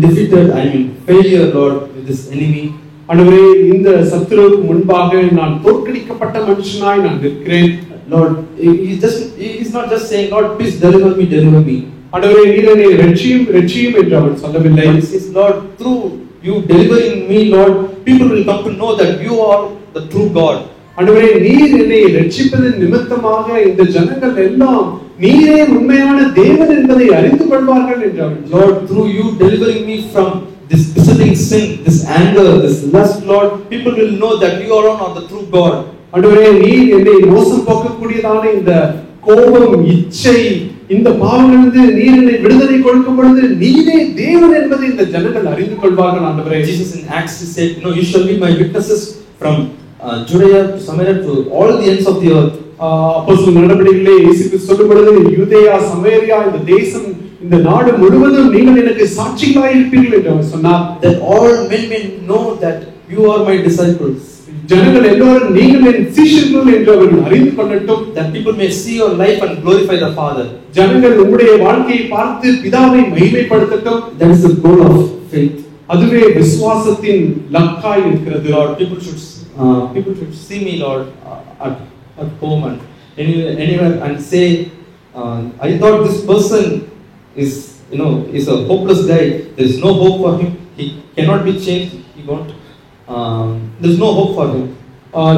defeated, I am in failure, Lord, with this enemy. ஆண்டவரே, இந்த சத்துருவுக்கு முன்பாக நான் தோற்கடிக்கப்பட்ட மனுஷனாய் நான் நிற்கிறேன். Lord, he's not just saying, Lord, please deliver me, deliver me. ஆண்டவரே நீர் என்னை ரட்சியும் ரட்சியும் என்று அவர் சொல்லவில்லை. He says, Lord, through you delivering me, Lord, people will come to know that you are the true God. ஆண்டவரே நீர் என்னை ரட்சிப்பதன் நிமித்தமாக இந்த ஜனங்கள் எல்லாம் நீரே உண்மையான தேவன் என்பதை அறிந்து கொள்வார்கள் என்றார். Lord, through you delivering me from this besetting sin, this anger, this lust, Lord, people will know that you alone are the true God. ஆண்டவரே நீர் என்னை மோசம் போக்கக்கூடியதான இந்த கோபம், இச்சை, இந்த பாவங்களிலிருந்து நீர் என்னை விடுதலை கொடுக்கும் பொழுது நீரே தேவன் என்பதை இந்த ஜனங்கள் அறிந்து கொள்வார்கள். ஆண்டவரே Jesus in Acts said, you shall be my witnesses from Judea to Samaria to all the ends of the earth. அப்போஸ்தலர் நடவடிக்கைகளிலே இயேசு சொல்லும் பொழுது யூதேயா, சமேரியா, இந்த தேசம், இந்த நாடு முழுவதும் நீங்கள் எனக்கு சாட்சிகளாய் இருப்பீர்கள் என்று அவர் சொன்னார். That all men may know that you are my disciples. ஜனங்கள் எல்லாரும் நீங்கள் என் சீஷர்கள் என்று அவர்கள் அறிந்து கொள்ளட்டும். That people may see your life and glorify the Father. ஜனங்கள் உம்முடைய வாழ்க்கையை பார்த்து பிதாவை மகிமைப்படுத்தட்டும். That is the goal of faith. அதுவே விசுவாசத்தின் லக்காய் இருக்கிறது. Lord, people should see me, Lord, at home and anywhere and say, I thought this person is a hopeless guy. There is no hope for him. He cannot be changed. There is no hope for him.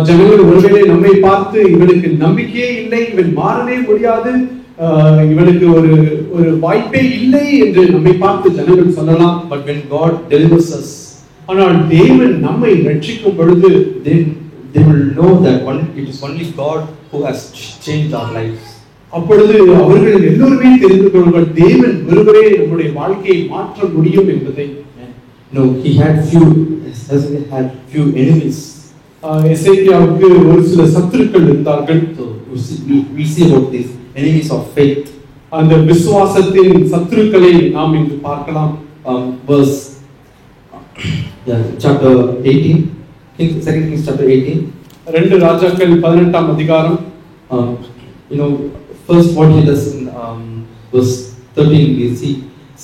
ஜனங்கள் ஒருவேளை நம்மை பார்த்து இவனுக்கு நம்பிக்கையே இல்லை, இவன் மாறவே முடியாது, இவனுக்கு ஒரு வாய்ப்பே இல்லை என்று நம்மை பார்த்து ஜனங்கள் சொல்லலாம். But when God delivers us, ஆனால் தேவன் நம்மை ரட்சிக்கும் பொழுது they will know that it is only God who has changed our lives. அப்பொழுது அவர்கள் எல்லோருமே தெரிந்து கொள்வார்கள் தேவன் ஒருவரே நம்முடைய வாழ்க்கையை மாற்ற முடியும் என்பதை. He had few enemies. எசேக்கியாவுக்கு ஒரு சில சத்துருக்கள் இருந்தார்கள். So we see about these enemies of faith. அந்த விசுவாசத்தின் சத்துருக்களை நாம் இன்று பார்க்கலாம். Verse chapter 18, Second Kings chapter 18. 2 ராஜாக்கள் 18ஆம் அதிகாரம். First what he does in verse 13, we see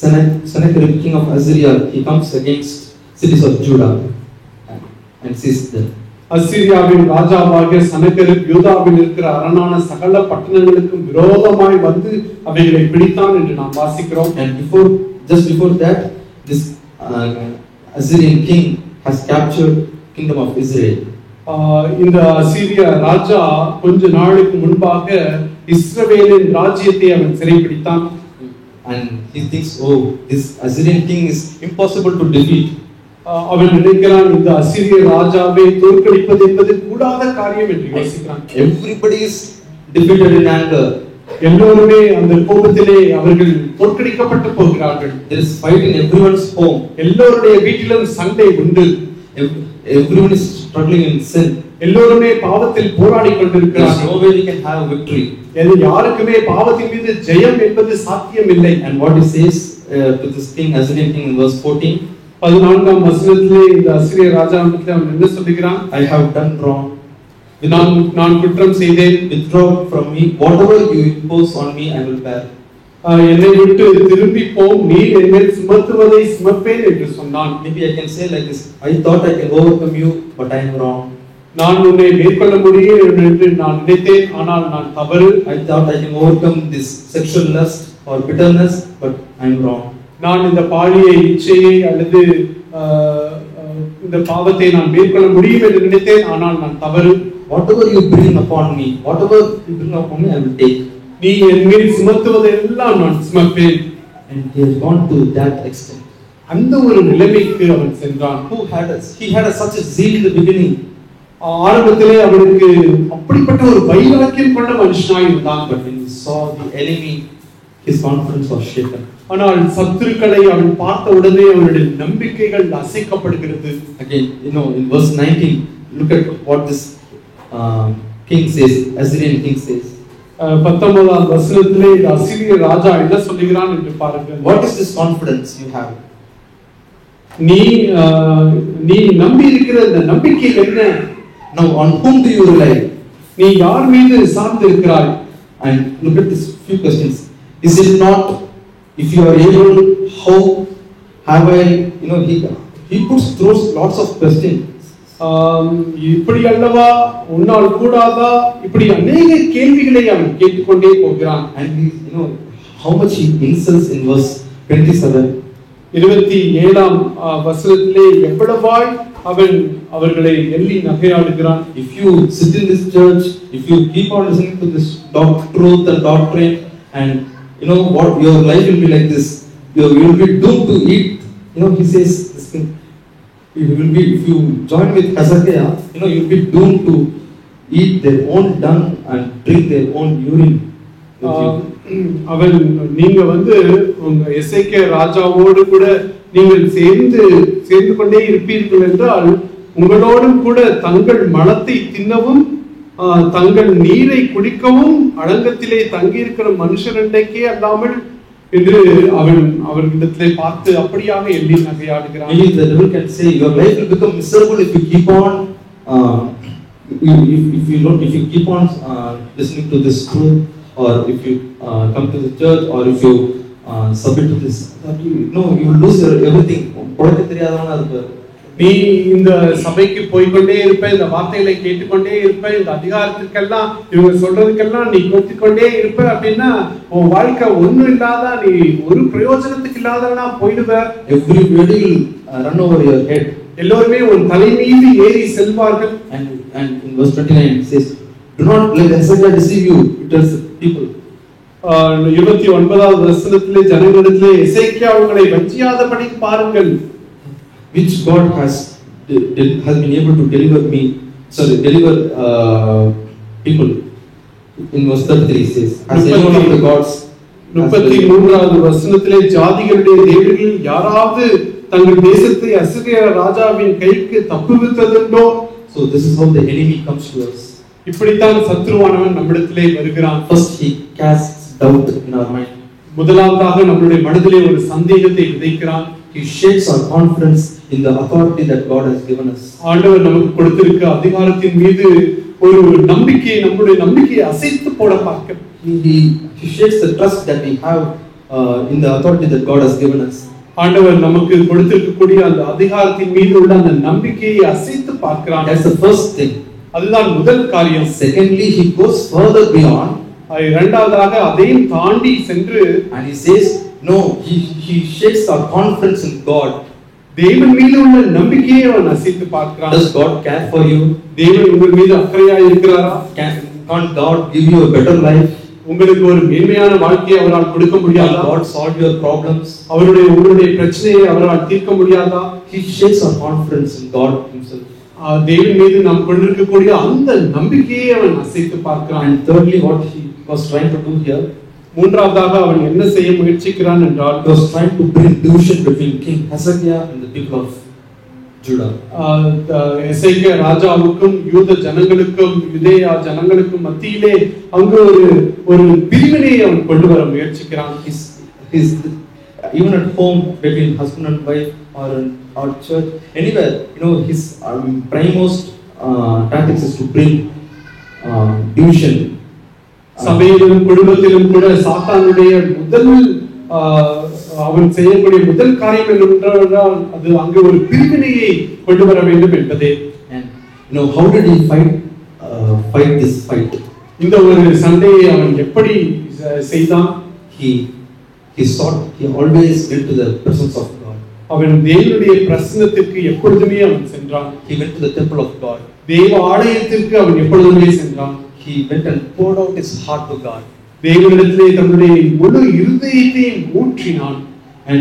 Sennacherib king of Assyria, he comes against cities of Judah and sees them. அசீரியாவின் ராஜாவாகிய சனகெரிப் யூதாவில் இருக்கிற அரணான சகல பட்டணங்களுக்கும் விரோதமாய் வந்து அவைகளை பிடித்தான் என்று நாம் வாசிக்கிறோம். And just before that, this Assyrian king has captured kingdom of Israel. இந்த அசீரிய ராஜா கொஞ்ச நாளுக்கு முன்பாக இஸ்ரவேலின் ராஜ்யத்தை அவன் சிறைப்பிடித்தான். And he thinks, this Assyrian king is impossible to defeat. அவன் நினைக்கிறான் இந்த அசீரிய ராஜாவை தோற்கடிப்பது என்பது கூடாத காரியம் என்று யோசிக்கிறான். Everybody is defeated in anger. எல்லோருமே அந்த கோபத்திலே அவர்கள் தோற்கடிக்கப்பட்டு போகிறார்கள். There is fight in everyone's home. எல்லோருடைய வீட்டிலும் சண்டை உண்டு. Everyone is struggling in sin. எல்லோருமே பாவத்தில் போராடி கொண்டிருக்கிறார்கள். No way we can have victory. யாருக்குமே பாவத்தின் மீது ஜெயம் என்பது சாத்தியமில்லை. And what he says to this king, Assyrian king, in verse 14, 14ஆம் வசனத்திலே இந்த அசீரிய ராஜாவிடத்தில் அவன் என்ன சொல்கிறான்? I have done wrong. நான் குற்றம் செய்தேன். Withdraw from me. Whatever you impose on me, I will bear. என்னை விட்டு திரும்பி போம், நீ என் மேல் சுமத்துவதை சுமப்பேன் என்று சொன்னான். Maybe I can say like this, I thought I can overcome you, but I am wrong. நான் உன்னை மேற்கொள்ள முடியும் என்று நான் நினைத்தேன், ஆனால் நான் தவறு. I thought I can overcome this sexual lust or bitterness, but I am wrong. நான் இந்த பாலிய இச்சையை அல்லது இந்த பாவத்தை நான் மேற்கொள்ள முடியும் என்று நினைத்தேன், ஆனால் நான் தவறு. Whatever you bring upon me, I will take. நீ என் மேல் சுமத்துவதெல்லாம் நான் சுமப்பேன். And he has gone to that extent. அந்த ஒரு நிலைமைக்கு அவன் சென்றான். He had such a zeal in the beginning. ஆரம்பத்திலே அவனுக்கு அப்படிப்பட்ட ஒரு வைராக்கியம் கொண்ட மனுஷனாய் இருந்தான். But when he saw the enemy, his confidence was shaken. ஆனால் சத்துருக்களை அவன் பார்த்த உடனே அவனுடைய நம்பிக்கைகள் அசைக்கப்படுகிறது. Again, in verse 19, look at what this king says, Assyrian king says. 19ஆம் வசனத்திலே இந்த அசீரிய ராஜா என்ன சொல்கிறான் என்று பாருங்கள். What is this confidence you have? நீ நம்பி இருக்கிற இந்த நம்பிக்கை என்ன? Now on whom do you rely? நீ யார் மீது சார்ந்து இருக்கிறாய்? And look at these few questions. Is it not, if you are able, how have I, he throws lots of questions. இப்படி அல்லவா, உன்னால் கூடாதா, இப்படி அநேக கேள்விகளை அவன் கேட்டுக்கொண்டே போகிறான். And he, how much he insults in verse 27. 27ஆம் வசனத்திலே எவ்வளவாய் அவன் அவர்களை எள்ளி நகையாடுகிறான். If you sit in this church, if you keep on listening to this truth and doctrine, and what your life will be like this, you will be doomed to eat. He says this thing. If you join with Hezekiah, you will be doomed to eat their own dung and drink their own urine. அவன் நீங்க உங்க எசேக்கியா ராஜாவோடு கூட நீங்கள் சேர்ந்து கொண்டே இருப்பீர்கள் என்றால் உங்களோடும் கூட தங்கள் மலத்தை தின்னவும் தங்கள் நீரை குடிக்கவும் அடங்கத்திலே தங்கி இருக்கிற மனுஷரண்டைக்கே அல்லாமல் என்று அவன் அவர்களிடத்திலே பார்த்து அப்படியாக எள்ளி நகையாடுகிறான். The devil can say your life will become miserable if you keep on if you keep on listening to this truth, or if you come to the church, or if you submit to this, you will lose everything. பொழைக்க தெரியாதவனா இருப்பார். நீ இந்த சபைக்கு போய்கொண்டே இருப்ப, இந்த வார்த்தைகளை கேட்டுக்கொண்டே இருப்ப, இந்த அதிகாரத்துக்கெல்லாம் இவங்க சொல்றதுக்கெல்லாம் நீ கொத்திக்கொண்டே இருப்ப அப்படின்னா உன் வாழ்க்கை ஒண்ணும் இல்லாத, நீ ஒரு பிரயோஜனத்துக்கு இல்லாதவனா போயிடுவ. Everybody will run over your head. எல்லோருமே உன் தலை மீது ஏறி செல்வார்கள். And in verse 29 it says, do not let Hezekiah deceive you. It tells the people. 29வது வசனத்திலே ஜனங்களிடத்திலே எசேக்கியா உங்களை வஞ்சியாதபடி பாருங்கள். Which God has been able to deliver people. In verse 33 it says, as anyone of the gods. 33வது வசனத்திலே ஜாதிகளுடைய தேவர்கள் யாராவது தங்கள் தேசத்தை அசீரியா ராஜாவின் கைக்கு தப்புவித்ததுண்டோ? So this is how the enemy comes to us. இப்படித்தான் சத்ருவானவன் நம்மிடத்திலே வருகிறான். First he casts doubt in our mind. முதலாவதாக நம்முடைய மனதிலே ஒரு சந்தேகத்தை விதைக்கிறான். He shakes our confidence in the authority that God has given us. ஆண்டவர் நமக்கு கொடுத்திருக்க அதிகாரத்தின் மீது ஒரு நம்பிக்கையை, நம்முடைய நம்பிக்கையை அசைத்து போட பார்க்கிறார். He shakes the trust that we have in the authority that God has given us. ஆண்டவர் நமக்கு கொடுத்திருக்கக்கூடிய அந்த அதிகாரத்தின் மீது உள்ள அந்த நம்பிக்கையை அசைத்து பார்க்கிறான். That's the first thing. அதுதான் முதல் காரியம். Secondly, he goes further beyond. இரண்டாவதாக அதையும் தாண்டி சென்று and he says no, he shakes our confidence in God. தேவன் மீது உள்ள நம்பிக்கையை அவன் அசைத்து பார்க்கிறான். Does God care for you? தேவன் உங்கள் மீது அக்கறையாய் இருக்கிறாரா? Can't God give you a better life? உங்களுக்கு ஒரு மேன்மையான வாழ்க்கையை அவரால் கொடுக்க முடியாதா? God solve your problems? உங்களுடைய பிரச்சனையை அவரால் தீர்க்க முடியாதா? He shakes our confidence in God himself. தேவன் மீது நாம் கொண்டிருக்கக்கூடிய அந்த நம்பிக்கையை அவன் அசைத்து பார்க்கிறான். And thirdly, what he was trying to do here, மூன்றாவதாக அவன் என்ன செய்ய முயற்சிக்கிறான் என்றால், he was trying to bring division between King Hezekiah and the people of Judah. எசேக்கியா ராஜாவுக்கும் யூத ஜனங்களுக்கும் யூதேயா ஜனங்களுக்கும் மத்தியிலே அங்கு ஒரு பிரிவினையை அவன் கொண்டு வர முயற்சிக்கிறான். His even at home between husband and wife, or in our church, anywhere, his primemost tactics is to bring division. சபையிலும் குடும்பத்திலும் கூட சாத்தானுடைய முதல் அவன் செய்யக்கூடிய முதல் காரியம் என்னவென்றால் அது அங்கு ஒரு பிரிவினையை கொண்டு வர வேண்டும் என்பதே. And how did he fight this fight? இந்த ஒரு சண்டையை அவன் எப்படி செய்தான்? He always went to the presence of God. அவன் தேவனுடைய பிரசன்னத்திற்கு எப்பொழுதுமே அவன் சென்றான். He went to the temple of God. தேவ ஆலயத்திற்கு அவன் எப்பொழுதுமே சென்றான். He went and poured out his heart to God. தேவனிடத்திலே தன்னுடைய முழு இருதயத்தையும் ஊற்றினான். And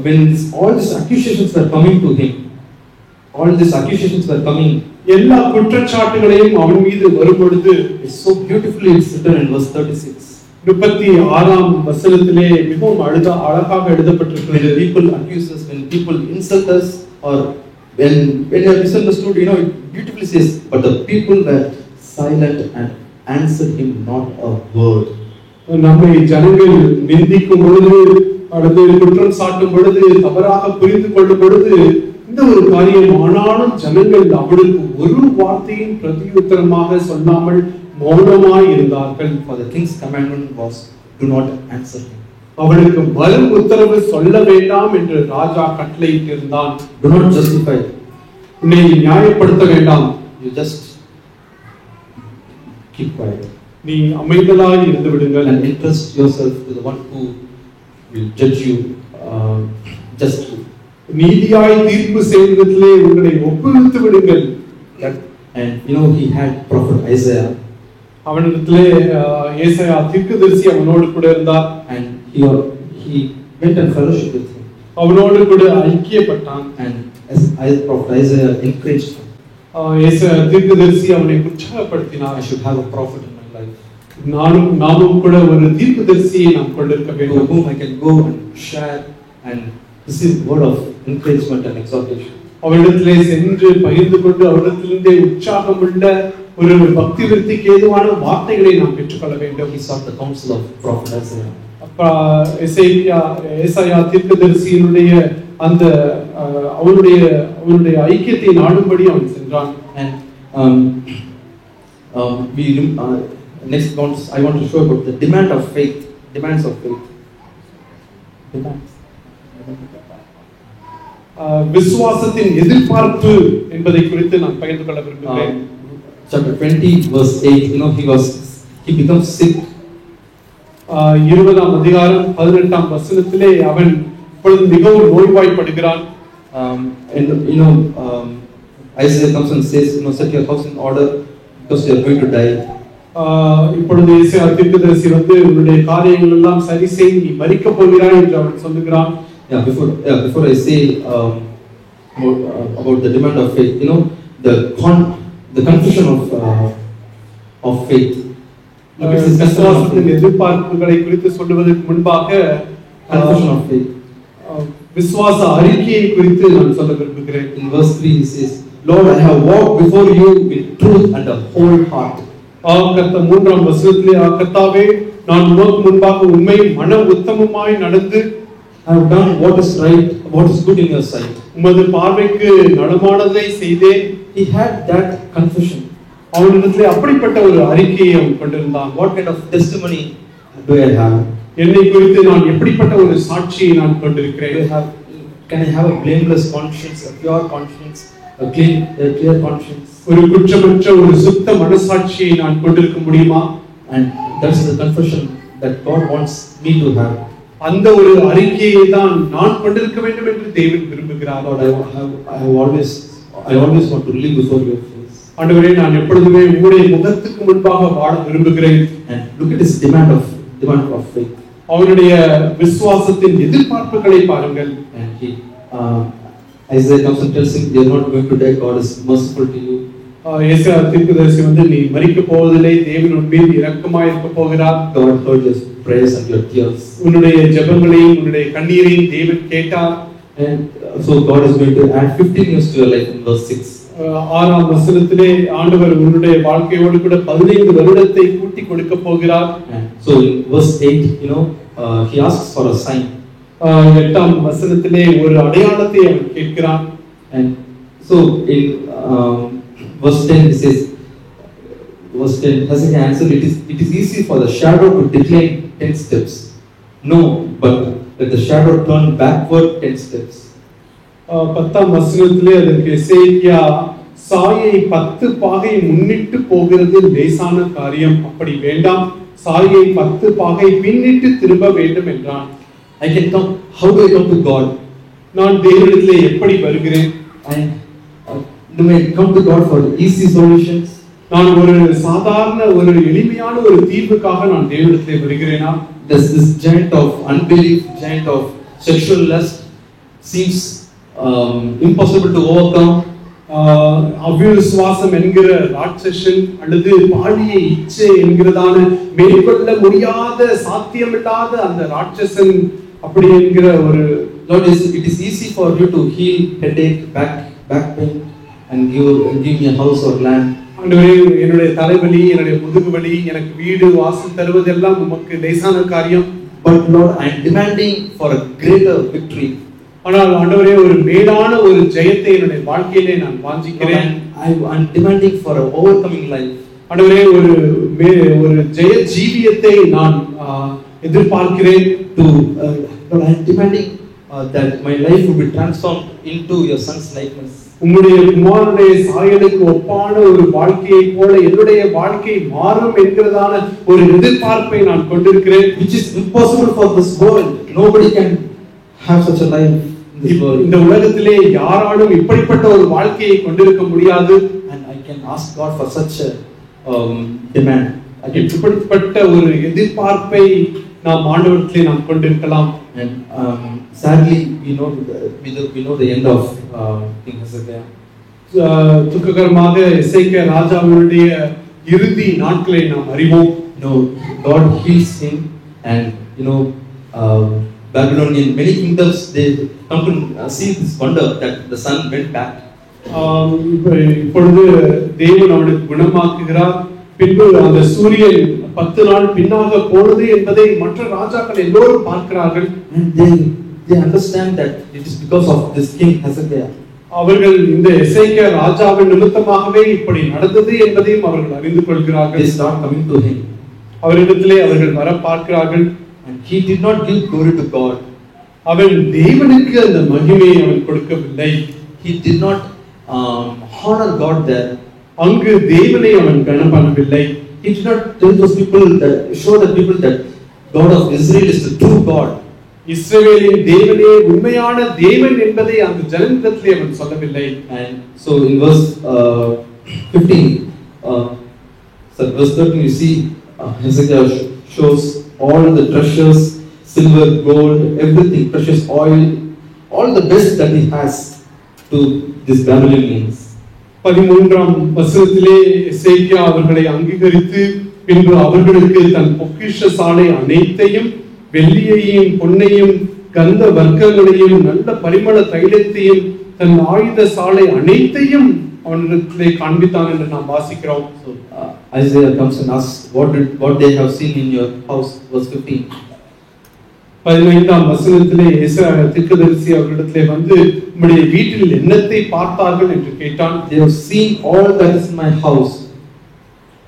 when all these accusations were coming to him, எல்லா குற்றச்சாட்டுகளையும் அவன் மீது வரும்பொழுது, it's so beautifully it's written in verse 36. 36ஆம் வசனத்திலே மிகவும் அழகாக எழுதப்பட்டிருக்கிறது. When people accuse us, when people insult us, or when they are misunderstood, it beautifully says, but the people were silent and answered him not a word. நம்மை ஜனங்கள் நிந்திக்கும் பொழுது, அல்லது குற்றம் சாட்டும் பொழுது, தவறாக புரிந்து கொள்ளும் பொழுது, இந்த ஒரு காரியம் ஆனாலும் ஜனங்கள் அவளுக்கு ஒரு வார்த்தையும் பிரதியுத்தரமாக சொல்லாமல் மௌனமாய் இருந்தார்கள். For the king's commandment was, do not answer him. அவளுக்கு மறு உத்தரவு சொல்ல வேண்டாம் என்று ராஜா கட்டளையிட்டிருந்தான். Do not justify. உன்னை நியாயப்படுத்த வேண்டாம், you just keep quiet நீ அமைதலாய் இருந்து விடுங்கள். and entrust yourself to the one who will judge you justly. நீதியாய் தீர்ப்பு செய்வதிலே உங்களை ஒப்புவித்து விடுங்கள். And he had prophet Isaiah, அவனிடத்திலே ஏசாயா தீர்க்கதரிசி அவனோடு கூட இருந்தார். and he went and fellowship with him, அவனோடு கூட ஐக்கியப்பட்டான். and as prophet Isaiah encouraged him, ஏசாயா தீர்க்கதரிசி அவனை உற்சாகப்படுத்தினார். I should have a prophet in my life, நாமும் கூட ஒரு தீர்க்கதரிசியை நாம் கொண்டிருக்க to வேண்டும், whom I can go and share and receive word of encouragement and exhortation. அவரிடத்திலே சென்று பகிர்ந்து கொண்டு அவரிடத்திலிருந்தே உற்சாகம் உள்ள ஒரு பக்தி விருத்திக்கு ஏதுவான வார்த்தைகளை நாம் பெற்றுக்கொள்ள வேண்டும். He sought the counsel of prophet Isaiah. ஏசாயா தீர்க்கதரிசியினுடைய அந்த அவனுடைய ஐக்கியத்தை நாடும்படி அவன் சென்றான். And next I want to show about the demands of faith. விசுவாசத்தின் எதிர்பார்ப்பு என்பதை குறித்து நான் பகிர்ந்து கொள்ள விரும்புகிறேன். Chapter 20 verse 8, he becomes sick. 20ஆம் அதிகாரம் 18ஆம் வசனத்திலே அவன் இப்பொழுது மிகவும் நோய்வாய்ப்படுகிறான். Isaiah comes and says, set your house in order because you are going to die. இப்பொழுது ஏசாயா தீர்க்கதரிசி வந்து உன்னுடைய காரியங்கள் எல்லாம் சரி செய், நீ மரிக்க போகிறாய் என்று அவன் சொல்லுகிறான். Before I say about the demand of faith, the confession of faith. விசுவாசத்தின் எதிர்பார்ப்புகளை குறித்து சொல்லுவதற்கு முன்பாக confession of faith, விசுவாச அறிக்கையை குறித்து நான் சொல்ல விரும்புகிறேன். In verse 3 he says, Lord, I have walked before you with truth and a whole heart. கர்த்தர் 3ஆம் வசனத்திலே கர்த்தாவே, நான் உமக்கு முன்பாக உண்மை மன உத்தமமாய் நடந்து I have done what is right, what is good in your sight. உமது பார்வைக்கு நலமானதை செய்தேன். He had that confession. அவனிடத்திலே அப்படிப்பட்ட ஒரு அறிக்கையை அவன் கொண்டிருந்தான். What kind of testimony do I have? என்னை குறித்து நான் எப்படிப்பட்ட ஒரு சாட்சியை நான் கொண்டிருக்கிறேன்? Can I have a blameless conscience, a pure conscience, a clear conscience? ஒரு குற்றமற்ற ஒரு சுத்த மனசாட்சியை நான் கொண்டிருக்க முடியுமா? And that's the confession that God wants me to have. அந்த ஒரு அறிக்கையை தான் நான் கொண்டிருக்க வேண்டும் என்று தேவன் விரும்புகிறார். Lord, I always want to live before your face. ஆண்டவரே, நான் எப்பொழுதுமே உம்முடைய முகத்துக்கு முன்பாக வாழ விரும்புகிறேன். And look at his demand of faith. அவனுடைய விசுவாசத்தின் எதிர்பார்ப்புகளை பாருங்கள். And Isaiah comes and tells him, you are not going to die, God is merciful to you. ஏசாயா தீர்க்கதரிசி வந்து நீ மரிக்க போவதில்லை, தேவன் உன் மீது இரக்கமாய் இருக்க போகிறார். God heard your prayers and your tears. உன்னுடைய ஜெபங்களையும் உன்னுடைய கண்ணீரையும் தேவன் கேட்டார். And so God is going to add 15 years to your life in verse 6. 6ஆம் வசனத்திலே ஆண்டவர் உன்னுடைய வாழ்க்கையோடு கூட 15 வருடத்தை கூட்டி கொடுக்க போகிறார். So in verse 8, he asks for a sign. 8ஆம் வசனத்திலே ஒரு அடையாளத்தை அவன் கேட்கிறான். And so in verse 10 it says, Hezekiah answered, it is easy for the shadow to decline 10 steps. No, but let the shadow turn backward 10 steps. 10ஆம் வசனத்திலே அதற்கு எசேக்கியா, சாயை 10 பாகை முன்னிட்டு போகிறது லேசான காரியம், அப்படி வேண்டாம், சாயை 10 பாகை பின்னிட்டு திரும்ப வேண்டும் என்றான். How do I come to God? நான் தேவனிடத்திலே எப்படி வருகிறேன்? Do I come to God for easy solutions? நான் ஒரு சாதாரண ஒரு எளிமையான ஒரு தீர்வுக்காக நான் தேவனிடத்திலே வருகிறேனா? Does this giant of unbelief, giant of sexual lust seems impossible to overcome? அவிசுவாசம் என்கிற ராட்சசன் அல்லது பாலிய இச்சை என்கிறதான மேற்கொள்ள முடியாத சாத்தியமில்லாத அந்த ராட்சசன் அப்படி என்கிற ஒரு Lord, it is easy for you to heal headache, back pain and give me a house or land. ஆண்டவரே, என்னுடைய தலைவலி, என்னுடைய முதுகு வலி, எனக்கு வீடு வாசல் தருவதெல்லாம் உமக்கு லேசான காரியம். But Lord, I am demanding for a greater victory. ஆனால் ஆண்டவரே, ஒரு மேலான ஒரு ஜெயத்தை என்னுடைய வாழ்க்கையிலே நான் வாஞ்சிக்கிறேன். I am demanding for a overcoming life. ஆண்டவரே, ஒரு ஜெய ஜீவியத்தை நான் எதிர்பார்க்கிறேன். Lord, I am demanding that my life would be transformed into your son's likeness. உம்முடைய குமாரனுடைய சாயலுக்கு ஒப்பான ஒரு வாழ்க்கையை போல என்னுடைய வாழ்க்கை மாறும் என்கிறதான ஒரு எதிர்பார்ப்பை நான் கொண்டிருக்கிறேன். which is impossible for this world. Nobody can have such a life in this world. இந்த உலகத்திலே யாராலும் இப்படிப்பட்ட ஒரு வாழ்க்கையை கொண்டிருக்க முடியாது. And I can ask God for such a demand. இப்படிப்பட்ட ஒரு எதிர்பார்ப்பை நாம் ஆண்டவரிடத்திலே நாம் கொண்டிருக்கலாம். And sadly we know the end of King Hezekiah. துக்ககரமாக எசேக்கியா ராஜாவுடைய இறுதி நாட்களை நாம் அறிவோம். God heals him, and Babylonian many kingdoms, they come to see this wonder that the son went back. இப்பொழுது தேவன் அவனுக்கு குணமாக்குகிறார். பின்பு அந்த சூரியன் 10 நாள் பின்னாக போனது என்பதை மற்ற ராஜாக்கள் எல்லோரும் பார்க்கிறார்கள். And they understand that it is because of this king Hezekiah. அவர்கள் இந்த எசேக்கியா ராஜாவின் நிமித்தமாகவே இப்படி நடந்தது என்பதையும் அவர்கள் அறிந்து கொள்கிறார்கள். They start coming to him. அவரிடத்திலே அவர்கள் வர பார்க்கிறார்கள். And he did not give glory to God. அவன் தேவனுக்கு அந்த மகிமையை அவன் கொடுக்கவில்லை. He did not honor God there. அங்கு தேவனை அவன் கனம் பண்ணவில்லை. He did not tell those people that show the people that God of Israel is the true God. இஸ்ரவேலின் தேவனே உண்மையான தேவன் என்பதை அந்த ஜனத்திலே அவன் சொல்லவில்லை. And so in verse 15, verse 13, you see Hezekiah shows all the treasures, silver, gold, everything, precious oil, all the best that he has to these Babylonians. 13ஆம் வசனத்திலே எசேக்கியா அவர்களை அங்கீகரித்து பின்பு அவர்களுக்கு தன் பொக்கிஷசாலை அனைத்தையும், வெள்ளியையும் பொன்னையும் கந்த வர்க்கங்களையும் நல்ல பரிமள தைலத்தையும் தன் ஆயுத சாலை அனைத்தையும் அவனிடத்திலே காண்பித்தான் என்று நாம் வாசிக்கிறோம். So Isaiah comes and asks what they have seen in your house, verse 15. 15ஆம் வசனத்திலே எசேக்கியா தீர்க்கதரிசி அவர்களிடத்திலே வந்து உம்முடைய வீட்டில் என்னத்தை பார்த்தார்கள் என்று கேட்டான். They have seen all that is in my house.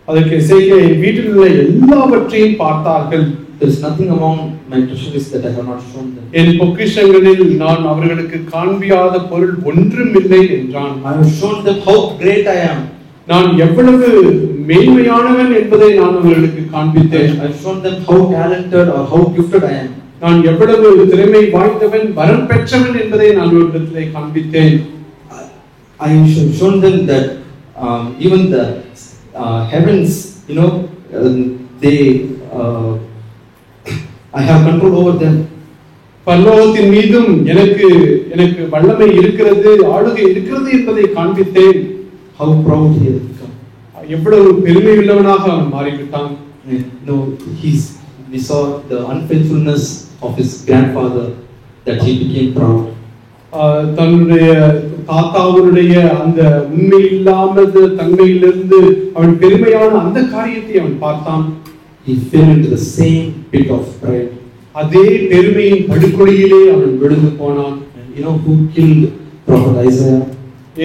அதற்கு எசேக்கியா என் வீட்டில் உள்ள எல்லாவற்றையும் பார்த்தார்கள். There is nothing among my treasures that I have not shown them. என் பொக்கிஷங்களில் நான் அவர்களுக்கு காண்பியாத பொருள் ஒன்றும் இல்லை என்றான். I have shown them how great I am. நான் எவ்வளவு மேன்மையானவன் என்பதை நான் அவர்களுக்கு காண்பித்தேன். I have shown them how talented or how gifted I am. நான் எவ்வளவு திறமை வாய்ந்தவன், வரம் பெற்றவன் என்பதை நான் அவர்களிடத்திலே காண்பித்தேன். I have shown them that even the heavens, they I have control over them. பரலோகத்தின் மீதும் எனக்கு வல்லமை இருக்கிறது, ஆளுகை இருக்கிறது என்பதை காண்பித்தேன். How proud he has become. எவ்வளவு பெருமை உள்ளவனாக அவன் மாறிவிட்டான். We saw the unfaithfulness of his grandfather, that he became proud. தன்னுடைய தாத்தாவுடைய அந்த உண்மை இல்லாத தன்மையிலிருந்து அவன் பெருமையான அந்த காரியத்தை அவன் பார்த்தான். He fell into the same pit of pride. அதே பெருமையின் படுகொலியிலே அவன் விழுந்து போனான். And who killed prophet Isaiah?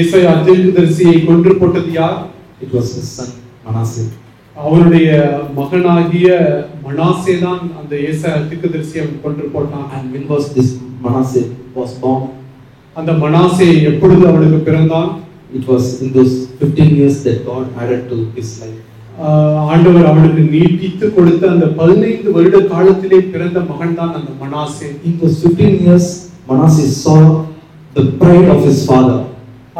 ஏசாயா தீர்க்கதரிசியை கொன்று போட்டது யார்? It was his son Manasseh. அவனுடைய மகனாகிய மனாசே தான் அந்த ஏசாயா தீர்க்கதரிசியை அவன் கொன்று போட்டான். And when was this Manasseh was born? அந்த மனாசே எப்பொழுது அவனுக்கு பிறந்தான்? It was in those 15 years that God added to his life. ஆண்டவர் அவனுக்கு நீட்டித்து கொடுத்த அந்த 15 வருட காலத்திலே பிறந்த மகன் தான் அந்த Manasseh. In those 15 years, Manasseh saw the pride of his father.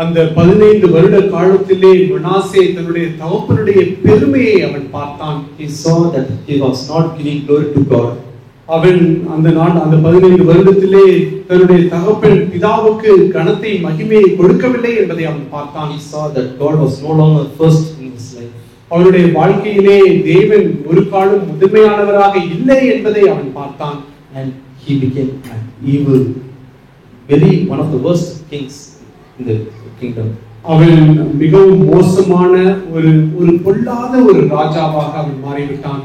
அந்த 15 வருட காலத்திலே மனாசே தன்னுடைய தகப்பனுடைய பெருமையை அவன் பார்த்தான். He saw that he was not giving glory to God. அவன் அந்த 15 வருடத்திலே தன்னுடைய தகப்பன் பிதாவுக்கு கனத்தை மகிமையை கொடுக்கவில்லை என்பதை அவன் பார்த்தான். He saw that God was no longer first in his life. அவனுடைய வாழ்க்கையிலே தேவன் ஒரு காலம் முதன்மையானவராக இல்லை என்பதை அவன் பார்த்தான். And he became an evil, one of the worst kings in the kingdom. அவன் மிகவும் மோசமான ஒரு பொல்லாத ஒரு ராஜாவாக அவன் மாறிவிட்டான்.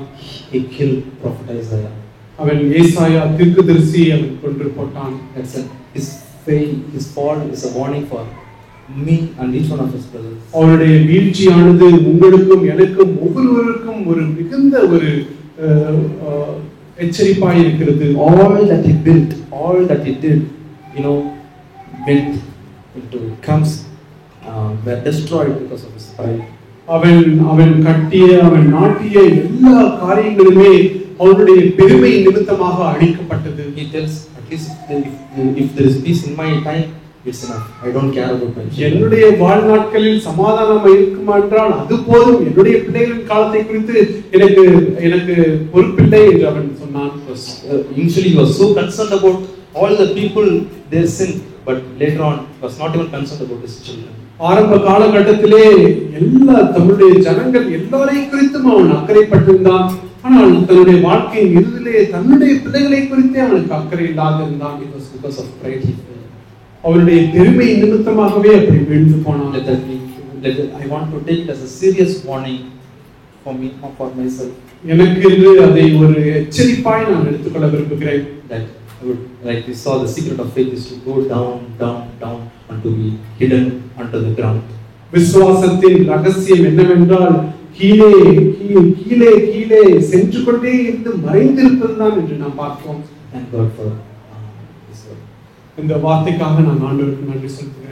He killed prophet Isaiah. அவன் ஏசாயா தீர்க்கதரிசியை அவன் கொன்று போட்டான். His fall is a warning for me and each one of his brothers. அவனுடைய வீழ்ச்சியானது உங்களுக்கும் எனக்கும் ஒவ்வொருவருக்கும் ஒரு மிகுந்த ஒரு எச்சரிப்பாய் இருக்கிறது. All that he built, all that he did, comes were destroyed because of his pride. அவன் கட்டிய அவன் நாட்டிய எல்லா காரியங்களுமே அவனுடைய பெருமை நிமித்தமாக அழிக்கப்பட்டது. He tells, at least if there is peace in my time, it's enough. I don't care about my children. என்னுடைய வாழ்நாட்களில் சமாதானம் இருக்குமா என்றால் அது போதும், என்னுடைய பிள்ளைகளின் காலத்தை குறித்து எனக்கு பொறுப்பில்லை என்று அவன் சொன்னான். Initially he was so concerned about all the people, their sin, but later on he was not even concerned about his children. ஆரம்ப காலகட்டத்திலே எல்லா தம்முடைய ஜனங்கள் எல்லாரையும் குறித்தும் அவன் அக்கறைப்பட்டிருந்தான். ஆனால் தன்னுடைய வாழ்க்கையின் இறுதியிலே தன்னுடைய பிள்ளைகளை குறித்தே அவனுக்கு அக்கறை இல்லாத இருந்தான். It was because of pride. அவனுடைய பெருமை நிமித்தமாகவே அப்படி விழுந்து போனான். I want to take it as a serious warning for me, for myself. எனக்கு என்று அதை ஒரு எச்சரிப்பாய் நான் எடுத்துக்கொள்ள விரும்புகிறேன். That like we saw, the secret of faith is to go down, down, down, and to be hidden under the ground. விசுவாசத்தின் ரகசியம் என்னவென்றால் கீழே கீழே கீழே சென்று கொண்டே இருந்து மறைந்திருப்பதுதான் என்று நாம் பார்க்கிறோம். Thank God for this word. இந்த வார்த்தைக்காக நான் ஆண்டவருக்கு நன்றி சொல்கிறேன்.